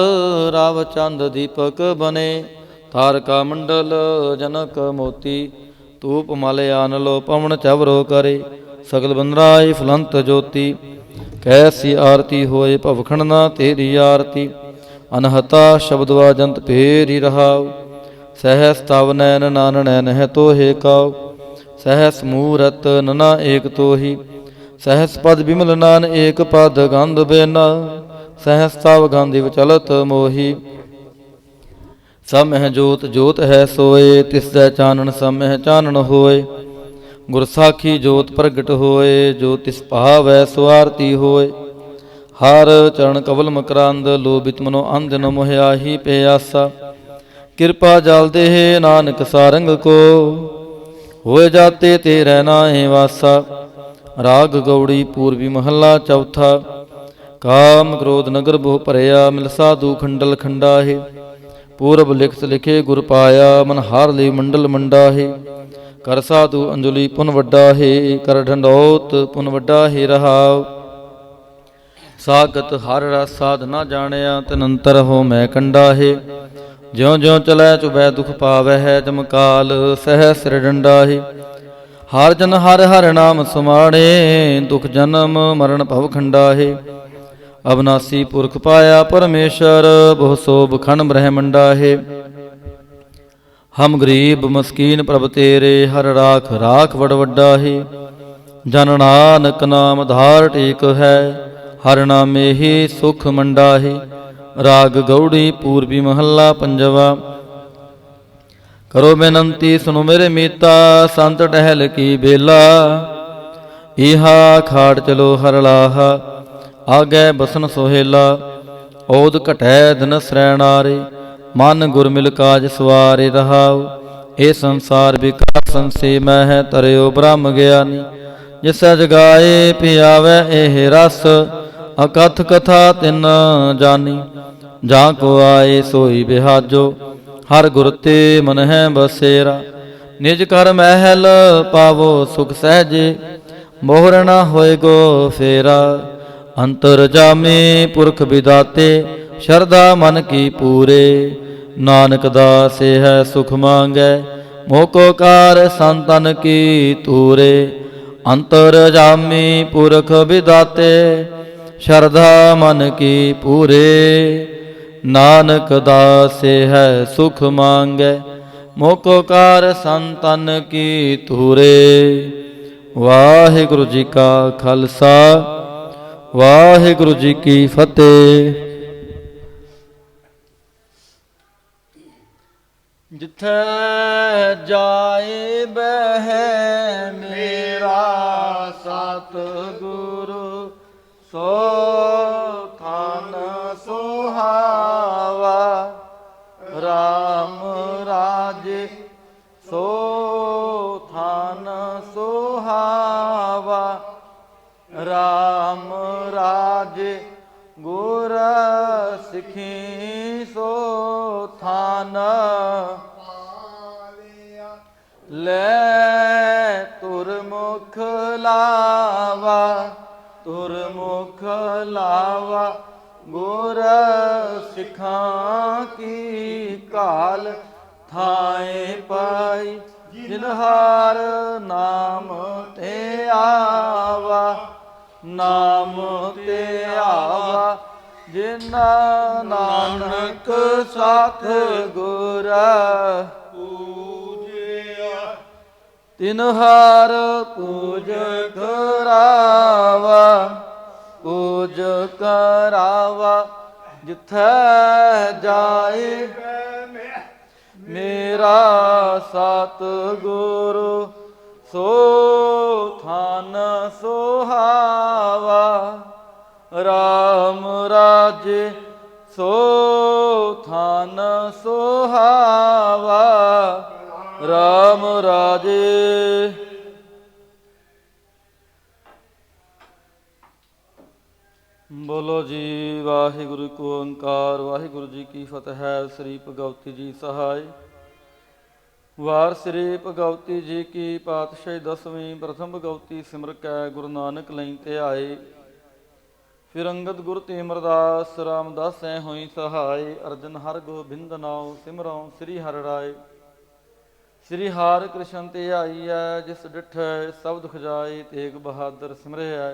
ਰਾਵ ਚੰਦ ਦੀਪਕ ਬਨੇ। ਤਾਰਕਾ ਮੰਡਲ ਜਨਕ ਮੋਤੀ, ਧੂਪ ਮਲ ਆਨਲੋ ਪਵਨ ਚਵਰੋ ਕਰੇ। ਸਗਲ ਬੰਦਰਾਏ ਫਲੰਤ ਜੋਤੀ, ਕੈਸੀ ਆਰਤੀ ਹੋਏ ਭਵਖਣ ਨਾ ਤੇਰੀ ਆਰਤੀ। ਅਨਹਤਾ ਸ਼ਬਦਵਾ ਜੰਤ ਫੇਰੀ ਰਹਾਉ। ਸਹਿਸ ਤਵ ਨੈਨ ਨਾਨ ਨੈਨ ਹੈ ਤੋਹੇ ਕਾਉ। ਸਹਿਸ ਮੂਰਤ ਨਨਾ ਏਕ ਤੋਹੀ, ਸਹਿਸ ਪਦ ਬਿਮਲ ਨਾਨ ਏਕ ਪਦ ਗੰਧ ਬੇਨਾ। ਸਹਿਸ ਤਵ ਗਾਂਧੀ ਵਿਚਲਤ ਮੋਹੀ, ਸਭ ਮਹਿ ਜੋਤ ਜੋਤ ਹੈ ਸੋਏ। ਤਿਸ ਜੈ ਚਾਨਣ ਸਭ ਮਹਿ ਚਾਨਣ ਹੋਏ। ਗੁਰ ਸਾਖੀ ਜੋਤ ਪ੍ਰਗਟ ਹੋਏ, ਜੋ ਤਿਸ ਭਾਵੈ ਸੋ ਆਰਤੀ ਹੋਏ। ਹਰ ਚਰਨ ਕਵਲ ਮਕਰੰਦ, ਲੋਭਿਤ ਮਨੋ ਅੰਧ ਨ ਮੋਹਿਆਹੀ ਪਿਆਸਾ। ਕਿਰਪਾ ਜਲ ਦੇਹ ਨਾਨਕ ਸਾਰੰਗ ਕੋ, ਹੋਏ ਜਾਤੇ ਤੇਰੇ ਨਾਹੀ ਵਾਸਾ। ਰਾਗ ਗੌੜੀ ਪੂਰਬੀ ਮਹੱਲਾ ਚੌਥਾ। ਕਾਮ ਕ੍ਰੋਧ ਨਗਰ ਬਹੁ ਭਰਿਆ, ਮਿਲ ਸਾਧੂ ਖੰਡਲ ਖੰਡਾਹੇ। ਪੂਰਬ ਲਿਖਤ ਲਿਖੇ ਗੁਰ ਪਾਇਆ, ਮਨ ਹਾਰ ਲਈ ਮੰਡਲ ਮੰਡਾਹੇ। ਕਰ ਸਾਧੂ ਅੰਜਲੀ ਪੁਨ ਵੱਡਾ ਹੈ, ਕਰ ਢੰਡੋਤ ਪੁਨ ਵੱਡਾ ਹੈ ਰਹਾਉ। ਸਾਗਤ ਹਰ ਰਸ ਸਾਧ ਨਾ ਜਾਣਿਆ, ਤਨੰਤਰ ਹੋ ਮੈਂ ਕੰਡਾ ਹੈ। ਜਿਉ ਜਿਉ ਚਲੈ ਚੁਬੈ ਦੁਖ ਪਾਵੈ ਹੈ, ਜਮਕਾਲ ਸਹਿ ਸਿਰ ਡੰਡਾ ਹੈ। ਹਰ ਜਨ ਹਰ ਹਰ ਨਾਮ ਸਮਾਣੇ, ਦੁਖ ਜਨਮ ਮਰਨ ਭਵ ਖੰਡਾ ਹੈ। ਅਬਨਾਸੀ ਪੁਰਖ ਪਾਇਆ ਪਰਮੇਸ਼ਰ, ਬਹੁ ਸੋਭ ਖੰਡ ਬ੍ਰਹਮੰਡਾ ਹੈ। ਹਮ ਗਰੀਬ ਮਸਕੀਨ ਪ੍ਰਭ ਤੇਰੇ, ਹਰ ਰਾਖ ਰਾਖ ਵਡ ਵੱਡਾ ਹੈ। ਜਨ ਨਾਨਕ ਨਾਮ ਧਾਰ ਟੇਕ ਹੈ, ਹਰ ਨਾਮੇ ਹੀ ਸੁਖ ਮੰਡਾ ਹੈ। ਰਾਗ ਗੌੜੀ ਪੂਰਬੀ ਮਹੱਲਾ ਪੰਜਵਾ। ਕਰੋ ਬੇਨੰਤੀ ਸੁਨੋ ਮੇਰੇ ਮੀਤਾ, ਸੰਤ ਟਹਿਲ ਕੀ ਬੇਲਾ। ਈਹਾ ਖਾੜ ਚਲੋ ਹਰ ਲਾਹਾ, ਆਗੈ ਬਸਨ ਸੁਹੇਲਾ। ਓਦ ਘਟੈ ਦਿਨ ਸਰੈਣਾਰੇ, ਮਨ ਗੁਰ ਮਿਲ ਕਾਜ ਸਵਾਰੇ ਰਹਾਉ। ਇਹ ਸੰਸਾਰ ਵਿਕਾਰ ਸੰਸੇ ਮਹਿ, ਤਰਿਓ ਬ੍ਰਹਮ ਗਿਆਨੀ। ਜਿਸੈ ਜਗਾਏ ਪਿਆਵੈ ਇਹ ਰਸ, ਅਕਥ ਕਥਾ ਤਿਨ ਜਾਨੀ। ਜਾਂ ਕੋ ਆਏ ਸੋਈ ਬਿਹਾਜੋ, ਹਰ ਗੁਰ ਤੇ ਮਨ ਹੈ ਬਸੇਰਾ। ਨਿਜ ਕਰ ਮਹਿਲ ਪਾਵੋ ਸੁਖ ਸਹਿਜੇ, ਮੋਹਰ ਨਾ ਹੋਏ ਗੋ ਫੇਰਾ। ਅੰਤਰ ਜਾਮੇ ਪੁਰਖ ਵਿਦਾਤੇ, ਸ਼ਰਧਾ ਮਨ ਕੀ ਪੂਰੇ। ਨਾਨਕ ਦਾਸ ਹੈ ਸੁਖ ਮੰਗੈ, ਮੋਹ ਕੋ ਕਾਰ ਸੰਤਨ ਕੀ ਤੂਰੇ। ਅੰਤਰ ਜਾਮੀ ਪੁਰਖ ਵਿਦਾਤੇ, ਸ਼ਰਧਾ ਮਨ ਕੀ ਪੂਰੇ। ਨਾਨਕ ਦਾਸ ਹੈ ਸੁਖ ਮੰਗੈ, ਮੋਹ ਕੋ ਕਾਰ ਸੰਤਨ ਕੀ ਤੂਰੇ। ਵਾਹਿਗੁਰੂ ਜੀ ਕਾ ਖਾਲਸਾ, ਵਾਹਿਗੁਰੂ ਜੀ ਕੀ ਫਤਿਹ। ਜਿੱਥੈ ਜਾਏ ਬਹਿ ਮੇਰਾ ਸਤਿਗੁਰੂ, ਸੋ ਥਾਨ ਸੁਹਾਵਾ। ਰਾਮ ਰਾਜੇ ਸੋ ਥਾਨ ਸੁਹਾਵਾ। ਰਾਮ ਰਾਜੇ ਗੁਰ ਸਿੱਖੀ ਸੋ ਥਾਨ। ਲੈ ਤੁਰ ਮੁਖ ਲਾਵਾ, ਤੁਰ ਮੁਖ ਲਾਵਾ। ਗੁਰ ਸਿੱਖਾਂ ਕੀ ਕਾਲ, ਥਾਏ ਪਾਈ ਜਿਨ ਹਾਰ ਨਾਮ ਤੇ ਆਵਾ। ਨਾਮ ਤੇ ਆਵਾ ਜਿਨ ਨਾਨਕ ਸਾਥ ਗੁਰ ਪੂਜਿਆ। ਤਿਨ ਹਾਰ ਪੂਜ ਕਰਾਵਾ, ਪੂਜ ਕਰਾਵਾ। ਜਿੱਥੈ ਜਾਏ ਮੇਰਾ ਸਤਿਗੁਰੂ, ਸੋ ਥਾਨ ਸੁਹਾਵਾ। ਰਾਮ ਰਾਜੇ ਸੋ ਥਾਨ ਸੁਹਾਵਾ। ਰਾਮ ਰਾਜੇ। ਬੋਲੋ ਜੀ ਵਾਹਿਗੁਰੂ ਕੋ ਓੰਕਾਰ, ਵਾਹਿਗੁਰੂ ਜੀ ਕੀ ਫਤਿਹ। ਸ੍ਰੀ ਭਗਵਤੀ ਜੀ ਸਹਾਇ। ਵਾਰ ਸ੍ਰੀ ਭਗਵਤੀ ਜੀ ਕੀ ਪਾਤਸ਼ਾਹੀ ਦਸਵੀਂ। ਪ੍ਰਥਮ ਭਗਵਤੀ ਸਿਮਰ ਕੈ ਗੁਰੂ ਨਾਨਕ ਲਈ ਧਿਆਏ। ਫਿਰ ਅੰਗਦ ਗੁਰ ਤੇ ਅਮਰਦਾਸ, ਰਾਮਦਾਸ ਐ ਹੋਈ ਸਹਾਇ। ਅਰਜਨ ਹਰ ਗੋਬਿੰਦ ਨਾਉ, ਸਿਮਰਉ ਸ੍ਰੀ ਹਰਿ ਰਾਏ। ਸ੍ਰੀ ਹਰਿ ਕ੍ਰਿਸ਼ਨ ਤੇ ਆਈਐ, ਜਿਸ ਡਿਠੈ ਸਭ ਦੁਖ ਜਾਏ। ਤੇਗ ਬਹਾਦਰ ਸਿਮਰਿਐ,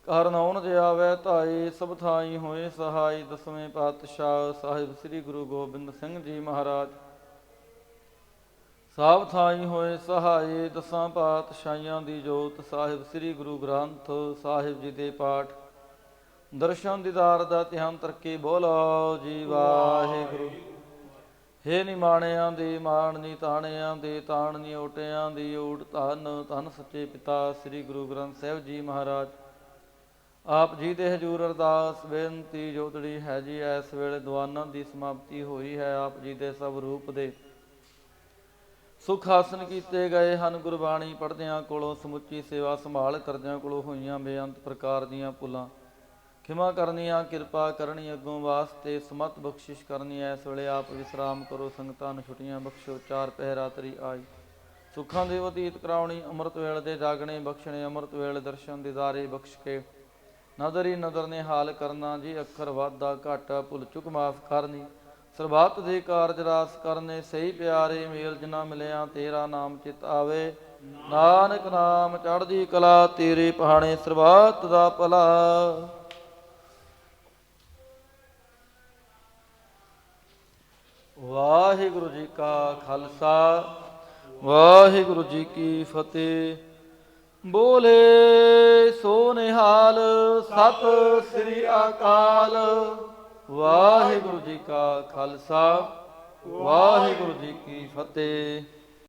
ਘਰ ਨਾਉਨ ਜੇ ਆਵੈ ਧਾਈ। ਸਭ ਥਾਈ ਹੋਏ ਸਹਾਈ। ਦਸਵੇਂ ਪਾਤਸ਼ਾਹ ਸਾਹਿਬ ਸ੍ਰੀ ਗੁਰੂ ਗੋਬਿੰਦ ਸਿੰਘ ਜੀ ਮਹਾਰਾਜ, ਸਭ ਥਾਈ ਹੋਏ ਸਹਾਈ। ਦਸਾਂ ਪਾਤਸ਼ਾਹੀਆਂ ਦੀ ਜੋਤ ਸਾਹਿਬ ਸ੍ਰੀ ਗੁਰੂ ਗ੍ਰੰਥ ਸਾਹਿਬ ਜੀ ਦੇ ਪਾਠ ਦਰਸ਼ਨ ਦੀਦਾਰ ਦਾ ਧਿਆਨ ਤਰਕੇ। ਬੋਲੋ ਜੀ ਵਾਹਿਗੁਰੂ। ਹੇ ਨਿਮਾਣਿਆਂ ਦੇ ਮਾਣ, ਨੀ ਤਾਣਿਆਂ ਦੇ ਤਾਣ, ਨੀ ਓਟਿਆਂ ਦੀ ਓਟ। ਧੰਨ ਧੰਨ ਸੱਚੇ ਪਿਤਾ ਸ੍ਰੀ ਗੁਰੂ ਗ੍ਰੰਥ ਸਾਹਿਬ ਜੀ ਮਹਾਰਾਜ। ਆਪ ਜੀ ਦੇ ਹਜ਼ੂਰ ਅਰਦਾਸ ਬੇਨਤੀ ਜੋਦੜੀ ਹੈ ਜੀ। ਇਸ ਵੇਲੇ ਦੀਵਾਨਾਂ ਦੀ ਸਮਾਪਤੀ ਹੋਈ ਹੈ। ਆਪ ਜੀ ਦੇ ਸਭ ਰੂਪ ਦੇ ਸੁਖ ਹਾਸਨ ਕੀਤੇ ਗਏ ਹਨ। ਗੁਰਬਾਣੀ ਪੜ੍ਹਦਿਆਂ ਕੋਲੋਂ, ਸਮੁੱਚੀ ਸੇਵਾ ਸੰਭਾਲ ਕਰਦਿਆਂ ਕੋਲੋਂ ਹੋਈਆਂ ਬੇਅੰਤ ਪ੍ਰਕਾਰ ਦੀਆਂ ਭੁੱਲਾਂ ਖਿਮਾ ਕਰਨੀਆਂ, ਕਿਰਪਾ ਕਰਨੀ, ਅੱਗੋਂ ਵਾਸਤੇ ਸਮਤ ਬਖਸ਼ਿਸ਼ ਕਰਨੀ। ਇਸ ਵੇਲੇ ਆਪ ਵਿਸਰਾਮ ਕਰੋ। ਸੰਗਤਾਂ ਨੂੰ ਛੁੱਟੀਆਂ ਬਖਸ਼ੋ। ਚਾਰ ਪਹਿਰਾ ਤਰੀ ਆਈ, ਸੁੱਖਾਂ ਦੇ ਬਤੀਤ ਕਰਾਉਣੀ। ਅੰਮ੍ਰਿਤ ਵੇਲੇ ਦੇ ਜਾਗਣੇ ਬਖਸ਼ਣੇ, ਅੰਮ੍ਰਿਤ ਵੇਲੇ ਦਰਸ਼ਨ ਦੀਦਾਰੇ ਬਖਸ਼ ਕੇ ਨਦਰ ਨਦਰ ਨੇ ਹਾਲ ਕਰਨਾ ਜੀ। ਅੱਖਰ ਵਾਧਾ ਘਾਟਾ ਭੁੱਲ ਚੁੱਕ ਮਾਫ ਕਰਨੀ। ਸਰਬੱਤ ਦੇ ਕਾਰਜ ਰਾਸ ਕਰਨੇ, ਸਹੀ ਪਿਆਰੇ ਮੇਲ ਜਿਨਾ ਮਿਲਿਆ। ਤੇਰਾ ਨਾਮ ਚਿਤ ਆਵੇ, ਨਾਨਕ ਨਾਮ ਚੜ੍ਹਦੀ ਕਲਾ। ਤੇਰੇ ਪਹਾਣੇ ਸਰਬੱਤ ਦਾ ਭਲਾ। ਵਾਹਿਗੁਰੂ ਜੀ ਕਾ ਖਾਲਸਾ, ਵਾਹਿਗੁਰੂ ਜੀ ਕੀ ਫਤਿਹ। ਬੋਲੇ ਸੋ ਨਿਹਾਲ, ਸਤਿ ਸ੍ਰੀ ਅਕਾਲ। ਵਾਹਿਗੁਰੂ ਜੀ ਕਾ ਖਾਲਸਾ, ਵਾਹਿਗੁਰੂ ਜੀ ਕੀ ਫਤਿਹ।